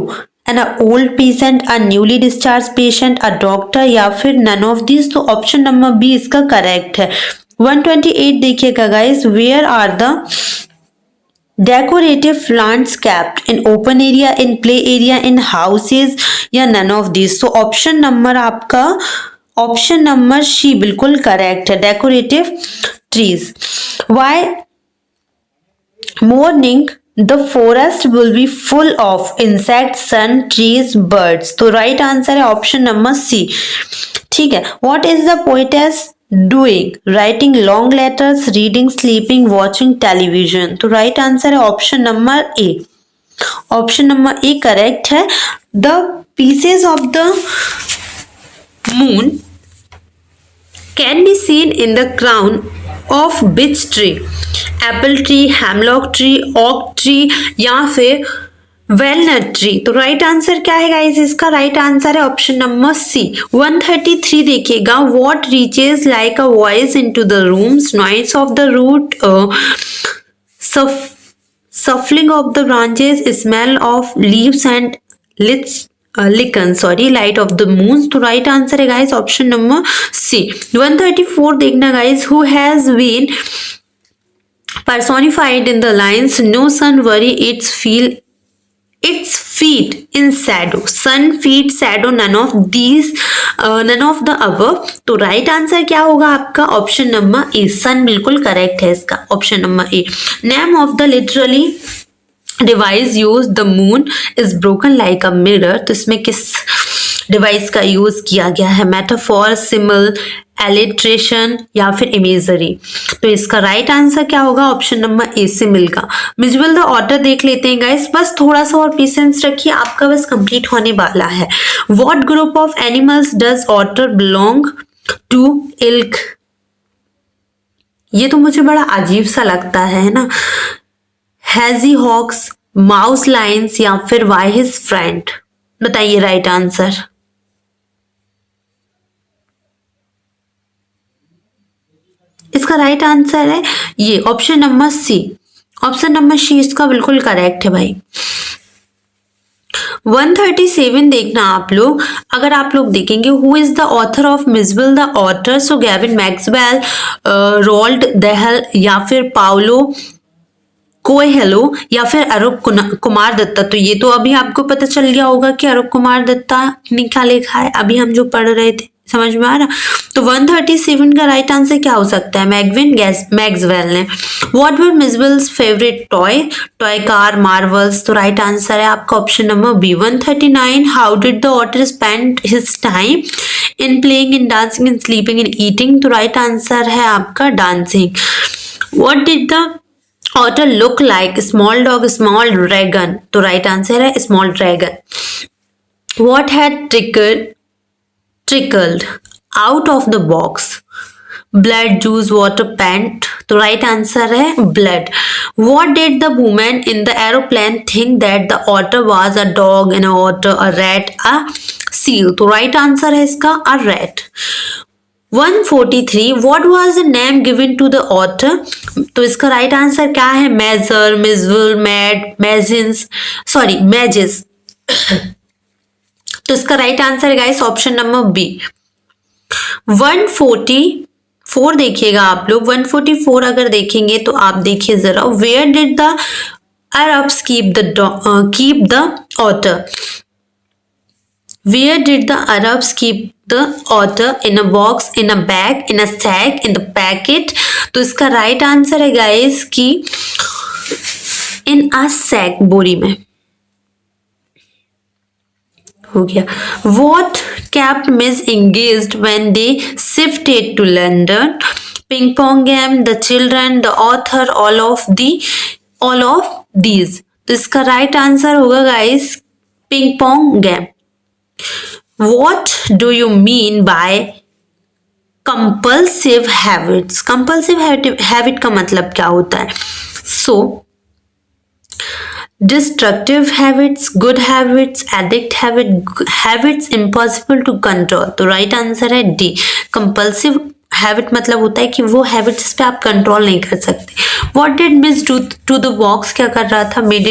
an old patient, a newly discharged patient, a doctor, या फिर none of these? तो ऑप्शन नंबर बी इसका करेक्ट है। 128 देखिएगा guys, where are the decorative plants kept in open area, in play area, in houses, या none of these? तो option number आपका option number C बिल्कुल करेक्ट है, decorative trees. Why morning the forest will be full of insect, sun, trees, birds? तो right answer है option number C. ठीक है। What is the poetess doing? Writing long letters, reading, sleeping, watching television? तो right answer है option number A. Option number A correct है। The pieces of the moon can be seen in the crown of which tree? Apple tree, hemlock tree, oak tree, या फिर walnut tree? तो right answer क्या है guys? इसका right answer है option number C. 133 देखिएगा, what reaches like a voice into the rooms? Noise of the root, shuffling of the branches, smell of leaves and lichen, sorry, light of the moon? तो right answer है guys option number C. 134 देखना guys, who has been personified in the lines no sun worry its feet in shadow? sun, feet, shadow, none of these, none of the above? तो right answer क्या होगा आपका? Option number ए, सन बिल्कुल correct है इसका, option number A. Name of the literally device use the moon is broken like a mirror? तो इसमें किस डिवाइस का यूज किया गया है, मेटाफॉर, सिमिल, एलिट्रेशन या फिर इमेजरी। तो इसका राइट आंसर क्या होगा? ऑप्शन नंबर ए, सिमिल का। विजुअल द ऑटर देख लेते हैं गाइस, बस थोड़ा सा और पेशेंस रखिए, आपका बस कंप्लीट होने वाला है। What group of animals does otter belong to? Elk. ये तो मुझे बड़ा अजीब सा लगता है ना। हैजी हॉक्स, माउस लाइन्स या फिर वाई हिज फ्रेंड? बताइए राइट आंसर। इसका राइट आंसर है ये option number C. Option number C इसका बिल्कुल करेक्ट है भाई। 137 देखना आप लोग, अगर आप लोग देखेंगे who is the author of Mijbil the otter, so Gavin Maxwell, Roald Dahl या फिर पाउलो कोएहेलो या फिर अरूप कुमार दत्ता। तो ये तो अभी आपको पता चल गया होगा कि अरूप कुमार दत्ता ने क्या लिखा है, अभी हम जो पढ़ रहे थे, समझ में आ रहा। तो 137 का राइट आंसर क्या हो सकता है? मैगविन मैक्सवेल ने। What were Mijbil's favourite toy? Toy car, marbles. तो राइट आंसर है आपका option number B. 139 how did the otter spend his time? In playing, in dancing, in sleeping, in eating. तो right answer है आपका dancing. What did the otter look like? Small dog, small dragon. तो right answer है small dragon. What had trickled out of the box? Blood, juice, water, paint। तो right answer है blood। What did the woman in the aeroplane think that the otter was? A dog, an otter, a rat, a seal। तो right answer है इसका a rat। 143 what was the name given to the otter? तो इसका right answer क्या है? Major, Mijbil, mad, मैजिन्स, sorry मैजिस। तो इसका राइट आंसर है गाइस ऑप्शन नंबर बी। 144 देखिएगा आप लोग। 144 अगर देखेंगे तो आप देखिए जरा, where did the Arabs keep the otter? Where did the Arabs keep the otter? In a box, in a bag, in a sack, in the packet। तो इसका राइट आंसर है गाइस कि इन अ सैक, बोरी में। हो गया। What kept Miss engaged when they shifted to London? Ping pong game, the children, the author, all of these। तो इसका राइट आंसर होगा guys ping pong game. What do you mean by compulsive habits? compulsive habit का मतलब क्या होता है? So destructive habits, good habits, addict habits impossible to control। तो right answer है डी। compulsive habit मतलब होता है कि वो हैबिट जिस पे आप कंट्रोल नहीं कर सकते। What did Miss do to the box? क्या कर रहा था? made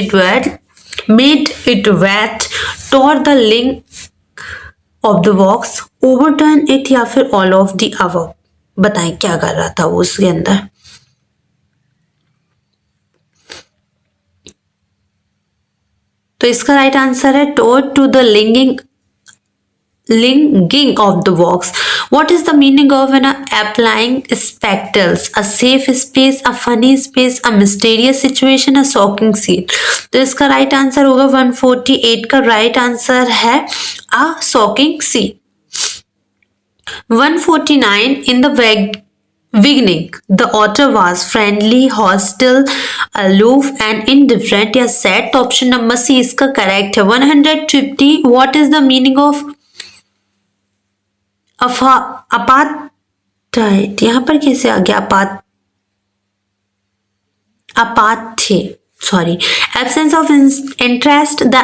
it wet, tore the link of the box, overturn it या फिर all of the above। बताएं क्या कर रहा था वो उसके अंदर? तो इसका राइट आंसर है tore to the linking of the box। What is the meaning of an applying spectacles? A safe space, a funny space, a mysterious situation, a shocking scene। तो इसका राइट आंसर होगा 148 का right answer है a shocking scene। 149 in the beginning the otter was friendly, hostile, aloof and indifferent या sad। Option number C इसका correct है। 150 what is the meaning of apartheid? यहाँ पर कैसे आ गया apathy, sorry. Absence of interest, the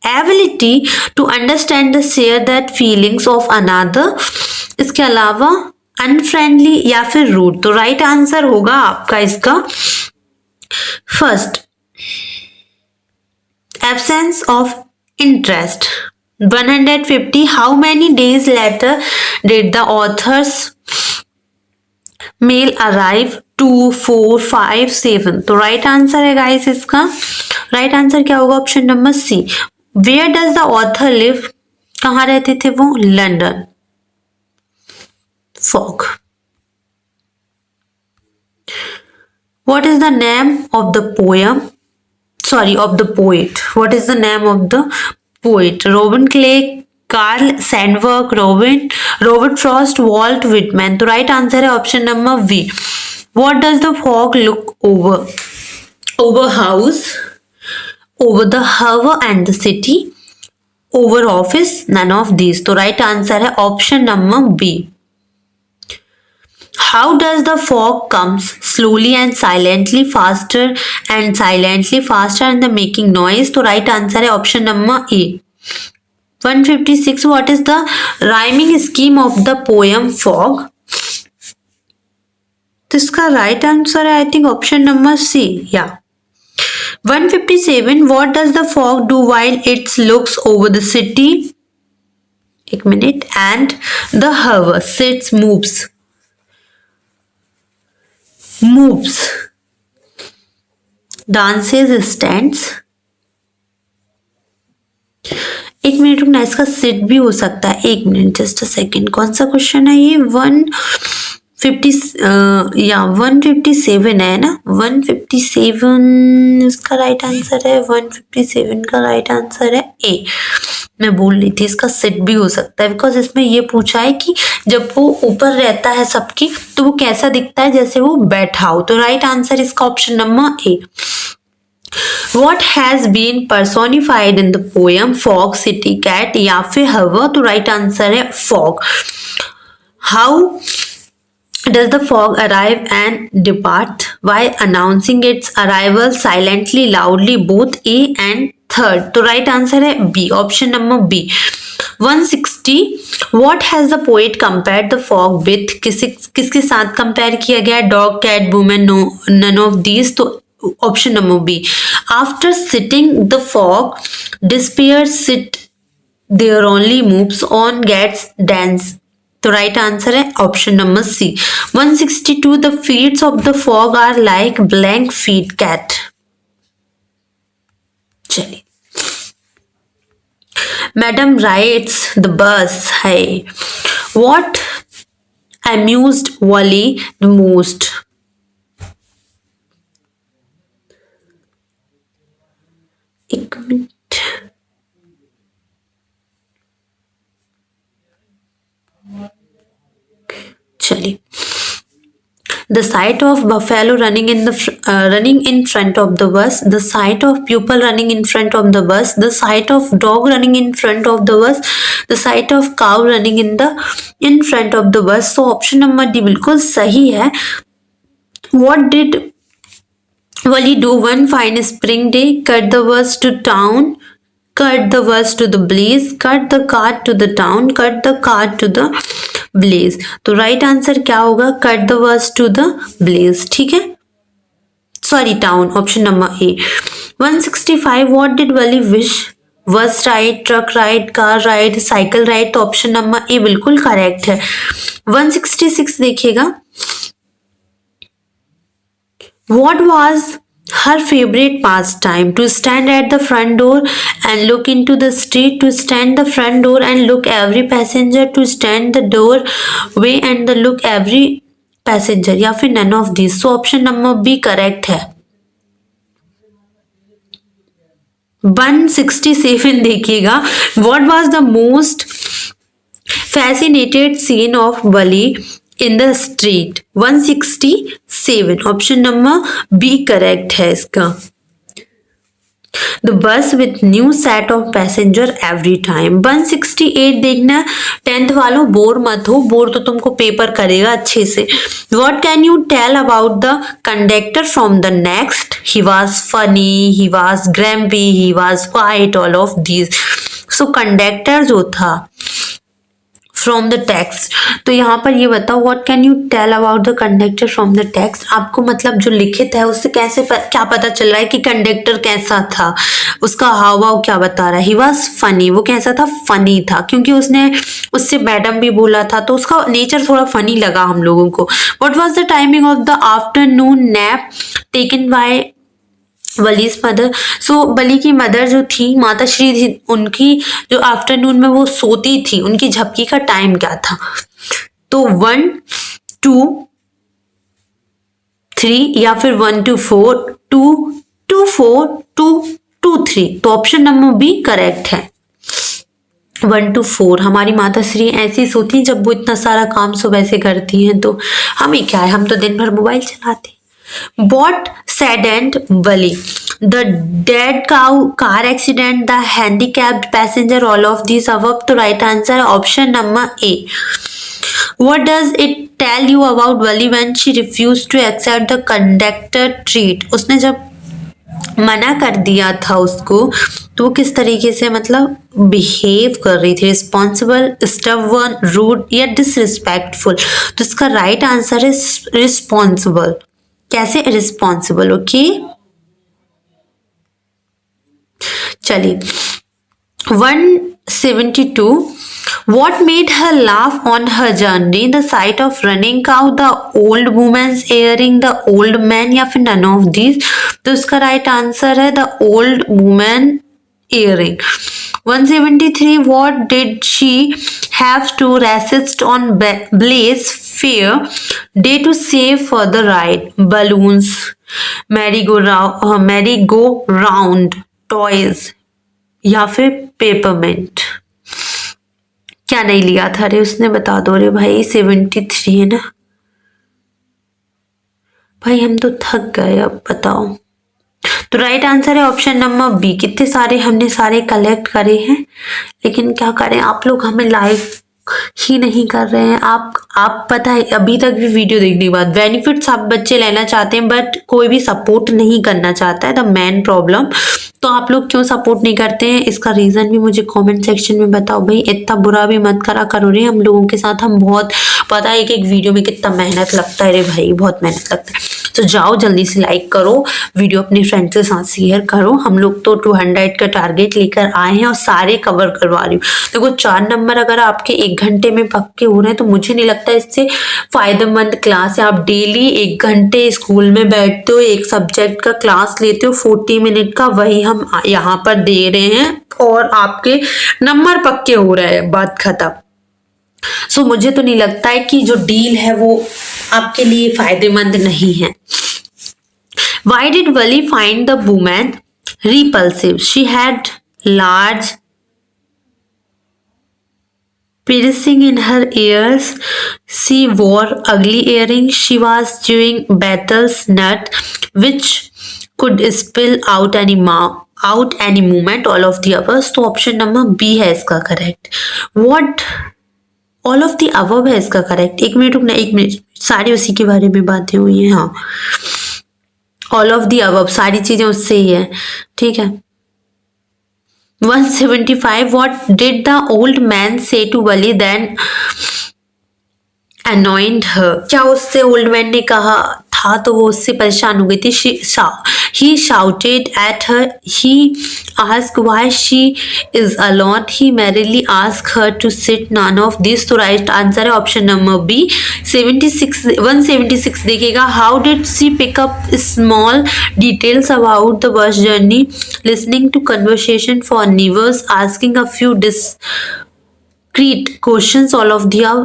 ability to understand the share that feelings of another. इसके अलावा अनफ्रेंडली या फिर रूड। तो राइट आंसर होगा आपका इसका first, absence of interest. 150 how many days later did the author's mail arrive? 2, 4, 5, 7। तो right answer है गाइस इसका राइट आंसर क्या होगा? Option number C. Where does the author live? कहाँ रहते थे वो? London. Fog. What is the name of the poem? Sorry, of the poet. What is the name of the poet? Robin Clark, Carl Sandburg, Robert Frost, Walt Whitman. तो right answer है option number B. What does the fog look over? Over house, over the harbour and the city, over office, none of these. तो right answer है option number B. How does the fog comes slowly and silently, faster and silently, faster and the making noise? तो right answer है option number A. 156. What is the rhyming scheme of the poem Fog? तो इसका right answer है I think option number C. Yeah. 157. What does the fog do while it looks over the city? एक minute. And the harbor sits, moves, dances, stands। एक minute रुकना, इसका seat भी हो सकता है। एक मिनट, जस्ट अ सेकेंड। कौन सा क्वेश्चन है ये? 157 है ना? 157 इसका राइट आंसर है। 157 का राइट आंसर है ए। मैं बोल रही थी इसका सेट भी हो सकता है, बिकॉज इसमें ये पूछा है कि जब वो ऊपर रहता है सबकी तो वो कैसा दिखता है, जैसे वो बैठा हो। तो राइट आंसर इसका option number A. What has been personified in the poem Fog, City Cat या फिर हवा? तो राइट आंसर है fog. How does the fog arrive and depart? By announcing its arrival silently, loudly, both A and third। तो right answer है B, option number B. 160. What has the poet compared the fog with? किसके साथ compare किया गया? Dog, cat, women, none of these। तो option number B. After sitting the fog disappears, sit there only, moves on, gets dance। तो right answer है option number C. 162. The feet of the fog are like blank feet cat। चलिए, madam rights the bus है। What amused Wally the most? एक minute, चलिए। The sight of buffalo running in front of the bus, the sight of pupil running in front of the bus, the sight of dog running in front of the bus, the sight of cow running in front of the bus। so option number D बिल्कुल सही है। What did Wally do one fine spring day? Cut the bus to town, cut the bus to the blaze, cut the cart to the town, cut the cart to the blaze। तो right answer क्या होगा? Cut the bus to the blaze. ठीक है, sorry town, option number A. 165. What did Valli wish? Bus ride, truck ride, car ride, cycle ride. तो option number A बिल्कुल correct है। 166 देखिएगा। What was her favorite pastime? To stand at the front door and look into the street, to stand the front door and look every passenger, to stand the doorway and the look every passenger, या फिर none of these। so option number B correct है। 167 देखिएगा। What was the most fascinated scene of Wally in the street? 167, option number B correct है इसका। The bus with new set of passenger every time। 168 देखना। 10th वालों bore मत हो, bore तो तुमको पेपर करेगा अच्छे से। What can you tell about the conductor from the next? He was funny, he was grumpy, he was quiet, all of these। so conductor जो था फ्रॉम द टेक्स्ट, तो यहाँ पर ये बताओ what can you tell about the conductor from the text. आपको मतलब जो लिखित है उससे क्या पता चल रहा है कि कंडक्टर कैसा था, उसका हाव भाव क्या बता रहा है। ही वॉज फनी, वो कैसा था? फनी था, क्योंकि उसने उससे मैडम भी बोला था तो उसका नेचर थोड़ा फनी लगा हम लोगों को। What was the timing of the afternoon nap taken by Valli's mother? So Valli की मदर जो थी, माता श्री थी, उनकी जो आफ्टरनून में वो सोती थी, उनकी झपकी का टाइम क्या था? तो 1 2 3 या फिर 1 2 4 2 2 4 2 2 3। तो ऑप्शन नंबर बी करेक्ट है। 1 to 4 हमारी माता श्री ऐसी सोती हैं जब वो इतना सारा काम सुबह से करती हैं, तो हमें क्या है, हम तो दिन भर मोबाइल चलाते हैं। What saddened Bali? The dead cow, car accident, the handicapped passenger, all of these above. तो right answer option number A. What does it tell you about Bali when she refused to accept the conductor treat? उसने जब मना कर दिया था उसको, तो वो किस तरीके से मतलब बिहेव कर रही थी, रिस्पॉन्सिबल, स्टबर्न, रूड या डिसरिस्पेक्टफुल? तो इसका राइट आंसर है रिस्पॉन्सिबल। कैसे रिस्पॉन्सिबल? ओके, चलिए 172. What made her laugh on her journey? The sight of running cow, the old woman's earring, the old man, या फिर none of these? तो इसका राइट आंसर है the old woman earring. 173. What did she have to resist on Blaze fear day to save for the ride? Balloons, merry-go-round, toys या फिर peppermint? क्या नहीं लिया था रे उसने, बता दो रे भाई। 73 है ना भाई, हम तो थक गए, अब बताओ। तो राइट आंसर है ऑप्शन नंबर बी। कितने सारे हमने सारे कलेक्ट करे हैं, लेकिन क्या करें, आप लोग हमें लाइक ही नहीं कर रहे हैं। आप पता है अभी तक भी वीडियो देखने के बाद बेनिफिट्स आप बच्चे लेना चाहते हैं, बट कोई भी सपोर्ट नहीं करना चाहता है, द मेन प्रॉब्लम। तो आप लोग क्यों सपोर्ट नहीं करते हैं, इसका रीजन भी मुझे कमेंट सेक्शन में बताओ भाई। इतना बुरा भी मत करा करो रे हम लोगों के साथ, हम बहुत पता है एक वीडियो में कितना मेहनत लगता है रे भाई, बहुत मेहनत लगता है। तो जाओ जल्दी से लाइक करो, वीडियो अपने फ्रेंड्स के साथ शेयर करो। हम लोग तो 200 का टारगेट लेकर आए हैं और सारे कवर करवा रही हूँ। देखो 4 नंबर अगर आपके 1 घंटे में पक्के हो रहे हैं, तो मुझे नहीं लगता इससे फायदेमंद क्लास है। आप डेली 1 घंटे स्कूल में बैठते हो, एक सब्जेक्ट का क्लास लेते हो 40 मिनट का, वही हम यहाँ पर दे रहे हैं और आपके नंबर पक्के हो रहे हैं, बात खत्म। सो मुझे तो नहीं लगता है कि जो डील है वो आपके लिए फायदेमंद नहीं है। Why did Wally find the woman repulsive? She had large piercing in her ears. She wore ugly earrings. She was chewing Bethel's nut, which could spill out any moment. All of the above. तो option number B है इसका correct. What all of the above है इसका correct. 1 minute रुकना, 1 minute, सारी उसी के बारे में बातें हुई हैं। हाँ, ऑल ऑफ दी अबव, सारी चीजें उससे ही है, ठीक है। 175. What did the old man say to Valli then annoyed her? क्या उससे ओल्ड मैन ने कहा था तो वो उससे परेशान हो गई थी। He shouted at her. He asked why she is alone. He merrily asked her to sit. None of these. तो राइट आंसर है ऑप्शन नंबर बी। 176 देखिएगा। How did she pick up small details about the bus journey? Listening to conversation for neighbors, asking a few discreet questions, all of the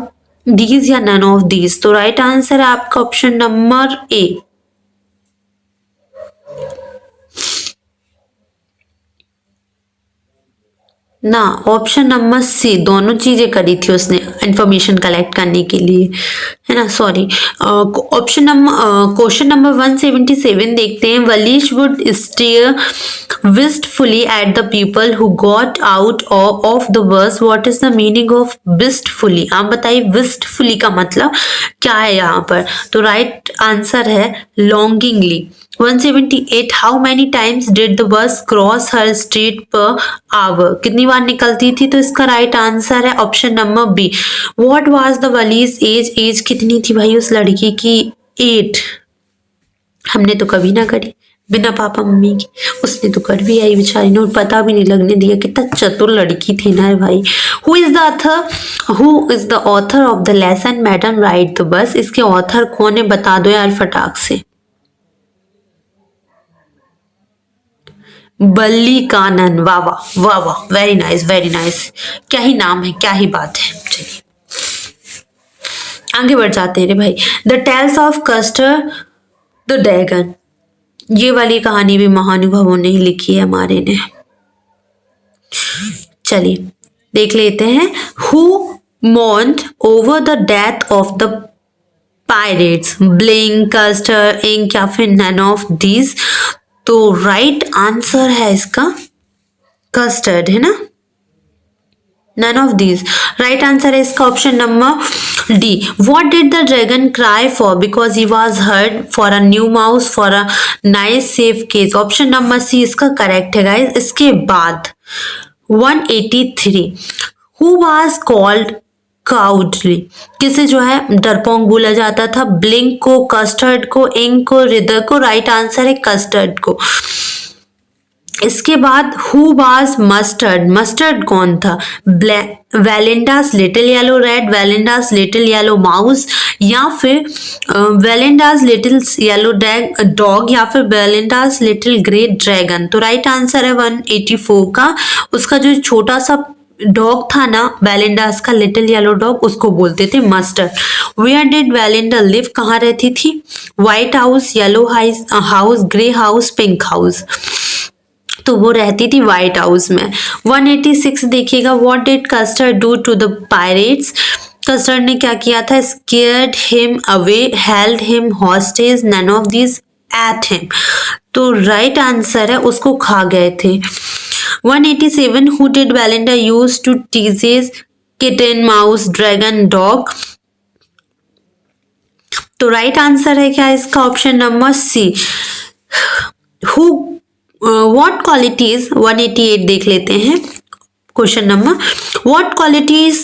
these या none of these? तो right answer है आपका option number ए। ना, option number सी, दोनों चीजें करी थी उसने इंफॉर्मेशन कलेक्ट करने के लिए, है ना, sorry. Option number question number 177 देखते हैं। Valli's would stare wistfully at the people who got out of the bus. What is the meaning of wistfully? आप बताइए wistfully का मतलब क्या है यहाँ पर? तो राइट आंसर है longingly। 178. How many times did the bus cross her street per hour? कितनी बार निकलती थी? तो इसका राइट आंसर है option number B. What was the Valli's age? Age कितनी थी भाई उस लड़की की? 8। हमने तो कभी ना करी बिना पापा मम्मी की, उसने तो कर भी आई बेचारी ने और पता भी नहीं लगने दिया। कितना चतुर लड़की थी ना भाई। Who is the author of the lesson madam ride the bus? इसके ऑथर कौन है बता दो यार फटाक से। बल्ली कानन। वाह वाह वाह वाह, वेरी नाइस वेरी नाइस। क्या ही नाम है, क्या ही बात है। चलिए आगे बढ़ जाते हैं रे भाई। The tales of custard the dragon, ये वाली कहानी भी महानुभवों ने ही लिखी है हमारे ने। चलिए देख लेते हैं। Who mourned over the death of the pirates? Blink, Custard, Ink या फिर नन ऑफ दीज? तो राइट आंसर है इसका कस्टर्ड, है ना, none of these. Right answer है इसका option number D. What did the dragon cry for? Because he was hurt, for a new mouse, for a nice safe cage? Option number C इसका correct है guys. इसके बाद 183, who was called काउडली? किसे जो है डरपोंग बोला जाता था? ब्लिंक को, कस्टर्ड को, इंक को, रिदर को? राइट आंसर है कस्टर्ड को। इसके बाद हु वाज मस्टर्ड? मस्टर्ड कौन था? Belinda's little yellow red, Belinda's little yellow mouse, या फिर वेलिंडास लिटिल येलो डॉग, या फिर वेलिंडास लिटिल ग्रेट ड्रैगन? तो राइट आंसर है 184 का। उसका जो छोटा सा डॉग था ना वेलिंडास का, लिटिल येलो डॉग, उसको बोलते थे Mustard. Where did Belinda live? कहाँ रहती थी? White house, yellow house, grey house, pink house? तो वो रहती थी व्हाइट हाउस में। 186 देखिएगा, what did Custard do to the pirates? कस्टर्ड ने क्या किया था? Scared him away, held him hostage, none of this, ate him? तो राइट आंसर है उसको खा गए थे। 187, who did Belinda use to tease kitten, mouse, dragon, dog? तो राइट आंसर है क्या इसका? Option number C. Who what qualities? 188 देख लेते हैं question number. what qualities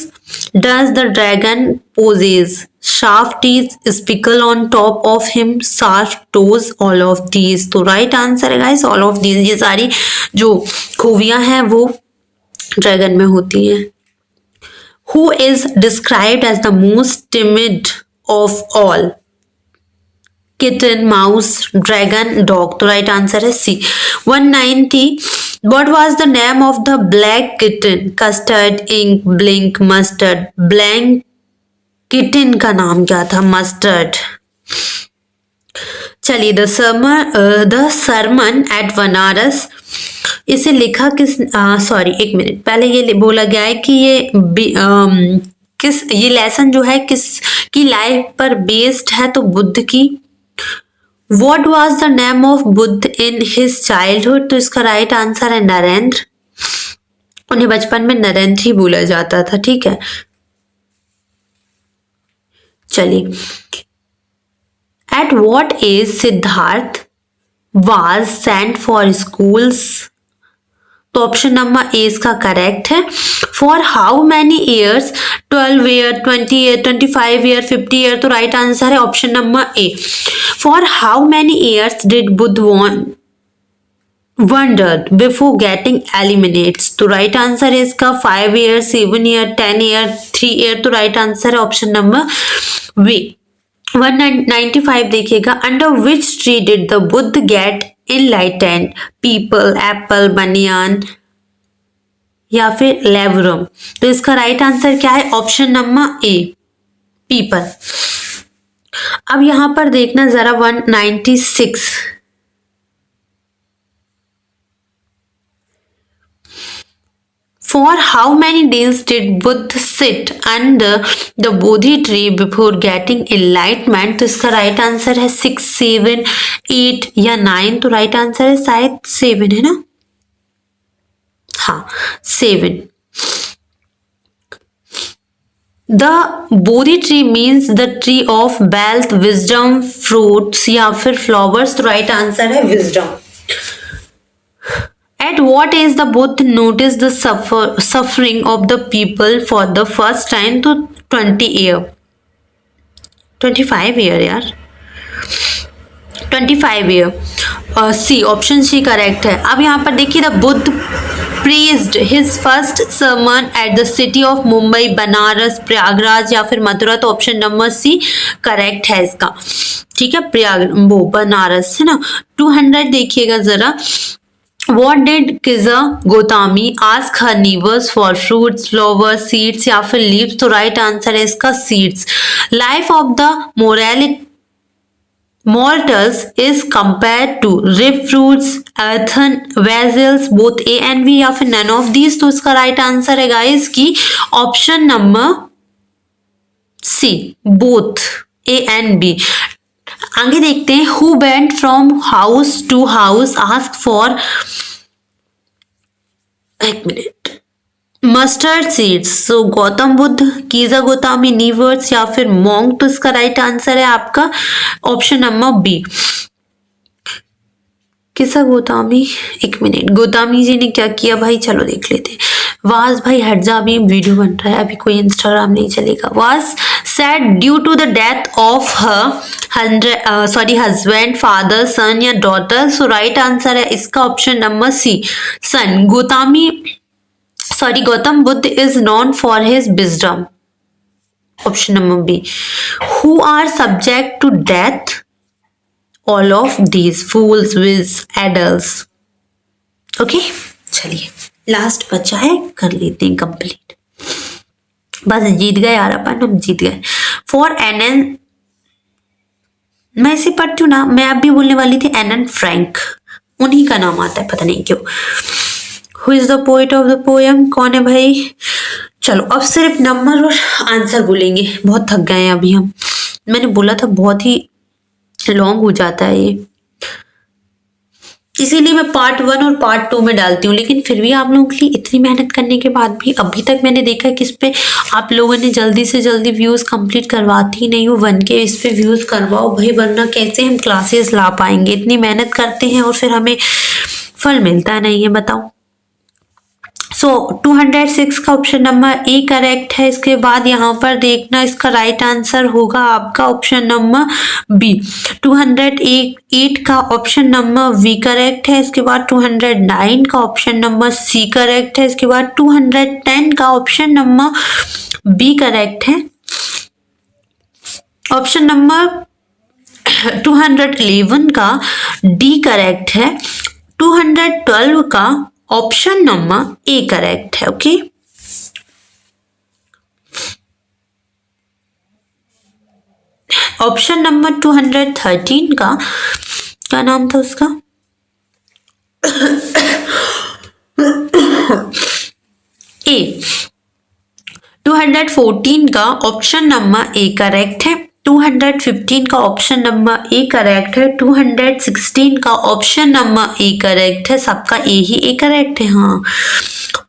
does the dragon possess? sharp teeth, speckle on top of him, sharp toes, all of these? तो right answer है guys all of these। ये सारी जो खूबियां हैं वो ड्रैगन में होती हैं। who is described as the most timid of all? Kitten, mouse, dragon, dog? तो राइट आंसर है C. 190, what was the name of the black kitten? Custard, Ink, Blink, Mustard? Black kitten का नाम क्या था? Mustard. चलिए, the Sarman eight Banaras, इसे लिखा किस, सॉरी एक मिनट, पहले ये बोला गया है कि ये लेसन जो है किस की लाइफ पर बेस्ड है? तो बुद्ध की। What was the name of Buddha in his childhood? तो इसका राइट आंसर है नरेंद्र। उन्हें बचपन में नरेंद्र ही बोला जाता था, ठीक है। चलिए, at what age Siddharth was sent for schools? तो ऑप्शन नंबर ए इसका करेक्ट है। For how many years? 12 year, 20 year, 25 year, 50 year? तो राइट आंसर है option number A. For how many years did Buddha wondered before getting eliminates? तो right answer है इसका 5 year, 7 year, 10 year, 3 year? तो right answer है option number B. 195 देखिएगा, under which tree did the Buddha get enlightened? Peepal, apple, banyan या फिर लेवरम? तो इसका राइट आंसर क्या है? ऑप्शन नंबर ए, पीपल। अब यहां पर देखना जरा 196, For how many days did Buddha sit under the Bodhi tree before getting enlightenment? तो इसका राइट आंसर है 6, 7, 8 या 9? तो राइट आंसर है शायद 7, है ना? हाँ, 7। The Bodhi tree means the tree of wealth, wisdom, fruits या फिर flowers? तो राइट आंसर है wisdom। At what age the Buddha noticed the suffering of the people for the first time? तो 20 ईयर, 25 ईयर यार, 25 year. सी, option C correct है। अब यहाँ पर देखिए, the Buddha praised his first sermon at the city of Mumbai, Banaras, Prayagraj या फिर मथुरा? तो ऑप्शन नंबर सी करेक्ट है इसका, ठीक है, वो बनारस, है ना। 200 देखिएगा जरा, What did Kiza Gotami ask her neighbors for? fruits, flowers, seeds या फिर leaves? तो राइट आंसर है इसका seeds। Life of the mortals is compared to rib fruits, earthen vessels, both A and B या फिर none of these। तो इसका right answer है गाइस की option number C, both A and B। आगे देखते हैं, who went from house to house ask for, एक मिनट, mustard seeds. So Gautam Buddha, Kisa Gotami, नीवर्स या फिर मोंग। तो इसका राइट आंसर है आपका ऑप्शन नंबर बी, किसा गोतामी। एक मिनट, गोतामी जी ने क्या किया भाई, चलो देख लेते हैं। वाज भाई हट जा, अभी वीडियो बन रहा है, अभी कोई इंस्टाग्राम नहीं चलेगा। Was sad due to the death of husband, father, son या डॉटर। सो राइट आंसर है इसका option number C, son. Gautam Buddha is known for his wisdom, option number B. Who are subject to death, all of these, fools, with adults। Okay, चलिए last बचा है, कर लेते हैं complete. बस जीत गए यार अपन, हम जीत गए। फॉर एन, मैं इसे पढ़ती हूँ ना, मैं अब भी बोलने वाली थी एन फ्रैंक, उन्हीं का नाम आता है, पता नहीं क्यों। Who is the poet of the poem, कौन है भाई। चलो अब सिर्फ नंबर और आंसर बोलेंगे, बहुत थक गए हैं अभी हम। मैंने बोला था बहुत ही लॉन्ग हो जाता है ये, इसीलिए मैं पार्ट 1 और पार्ट 2 में डालती हूँ। लेकिन फिर भी आप लोगों के लिए इतनी मेहनत करने के बाद भी अभी तक मैंने देखा कि इस पे आप लोगों ने जल्दी से जल्दी व्यूज़ कंप्लीट करवाती ही नहीं हो। 1 के इस पे व्यूज़ करवाओ भाई, वरना कैसे हम क्लासेस ला पाएंगे। इतनी मेहनत करते हैं और फिर हमें फल मिलता नहीं है, बताओ। सो 206 का ऑप्शन नंबर ए करेक्ट है। इसके बाद यहाँ पर देखना, इसका राइट आंसर होगा आपका ऑप्शन नंबर बी। 208 का ऑप्शन नंबर वी करेक्ट है। इसके बाद 209 का ऑप्शन नंबर सी करेक्ट है। इसके बाद 210 का ऑप्शन नंबर बी करेक्ट है। ऑप्शन नंबर 211 का डी करेक्ट है। 212 का ऑप्शन नंबर ए करेक्ट है। ओके, ऑप्शन नंबर 213 का क्या नाम था उसका, ए। 214 का ऑप्शन नंबर ए करेक्ट है। 215 का ऑप्शन नंबर ए करेक्ट है। 216 का ऑप्शन नंबर ए करेक्ट है। सबका ए ही ए करेक्ट है, हाँ।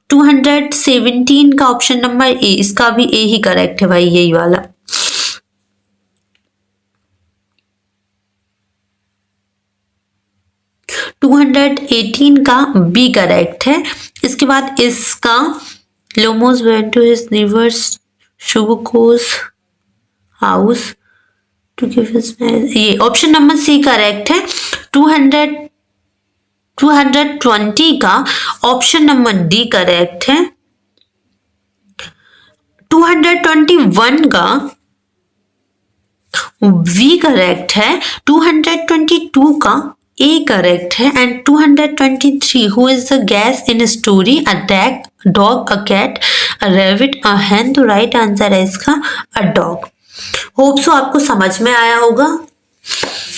217 का ऑप्शन नंबर ए, इसका भी ए ही करेक्ट है भाई, यही वाला। टू 218 का बी करेक्ट है। इसके बाद इसका Lomov went to his neighbours Chubukov's house to give his marriage, ये ऑप्शन नंबर सी करेक्ट है। 220 का ऑप्शन नंबर डी करेक्ट है। 221 का वी करेक्ट है। 222 का ए करेक्ट है। And 223 who is the guest in story attack dog, a cat, a rabbit, a hen. तो right answer है इसका अ डॉग। होप सो आपको समझ में आया होगा।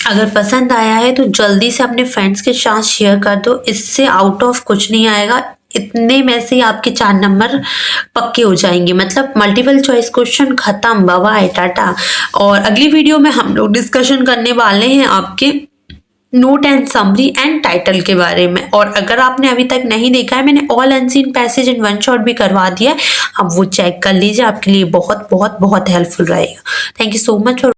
अगर पसंद आया है तो जल्दी से अपने फ्रेंड्स के साथ शेयर कर दो। इससे आउट ऑफ कुछ नहीं आएगा, इतने में से आपके 4 नंबर पक्के हो जाएंगे। मतलब मल्टीपल चॉइस क्वेश्चन खत्म, बाय टाटा। और अगली वीडियो में हम लोग डिस्कशन करने वाले हैं आपके note and summary and title के बारे में। और अगर आपने अभी तक नहीं देखा है, मैंने ऑल अनसीन पैसेज इन 1 शॉट भी करवा दिया है, आप वो चेक कर लीजिए, आपके लिए बहुत बहुत बहुत हेल्पफुल रहेगा। Thank you so much for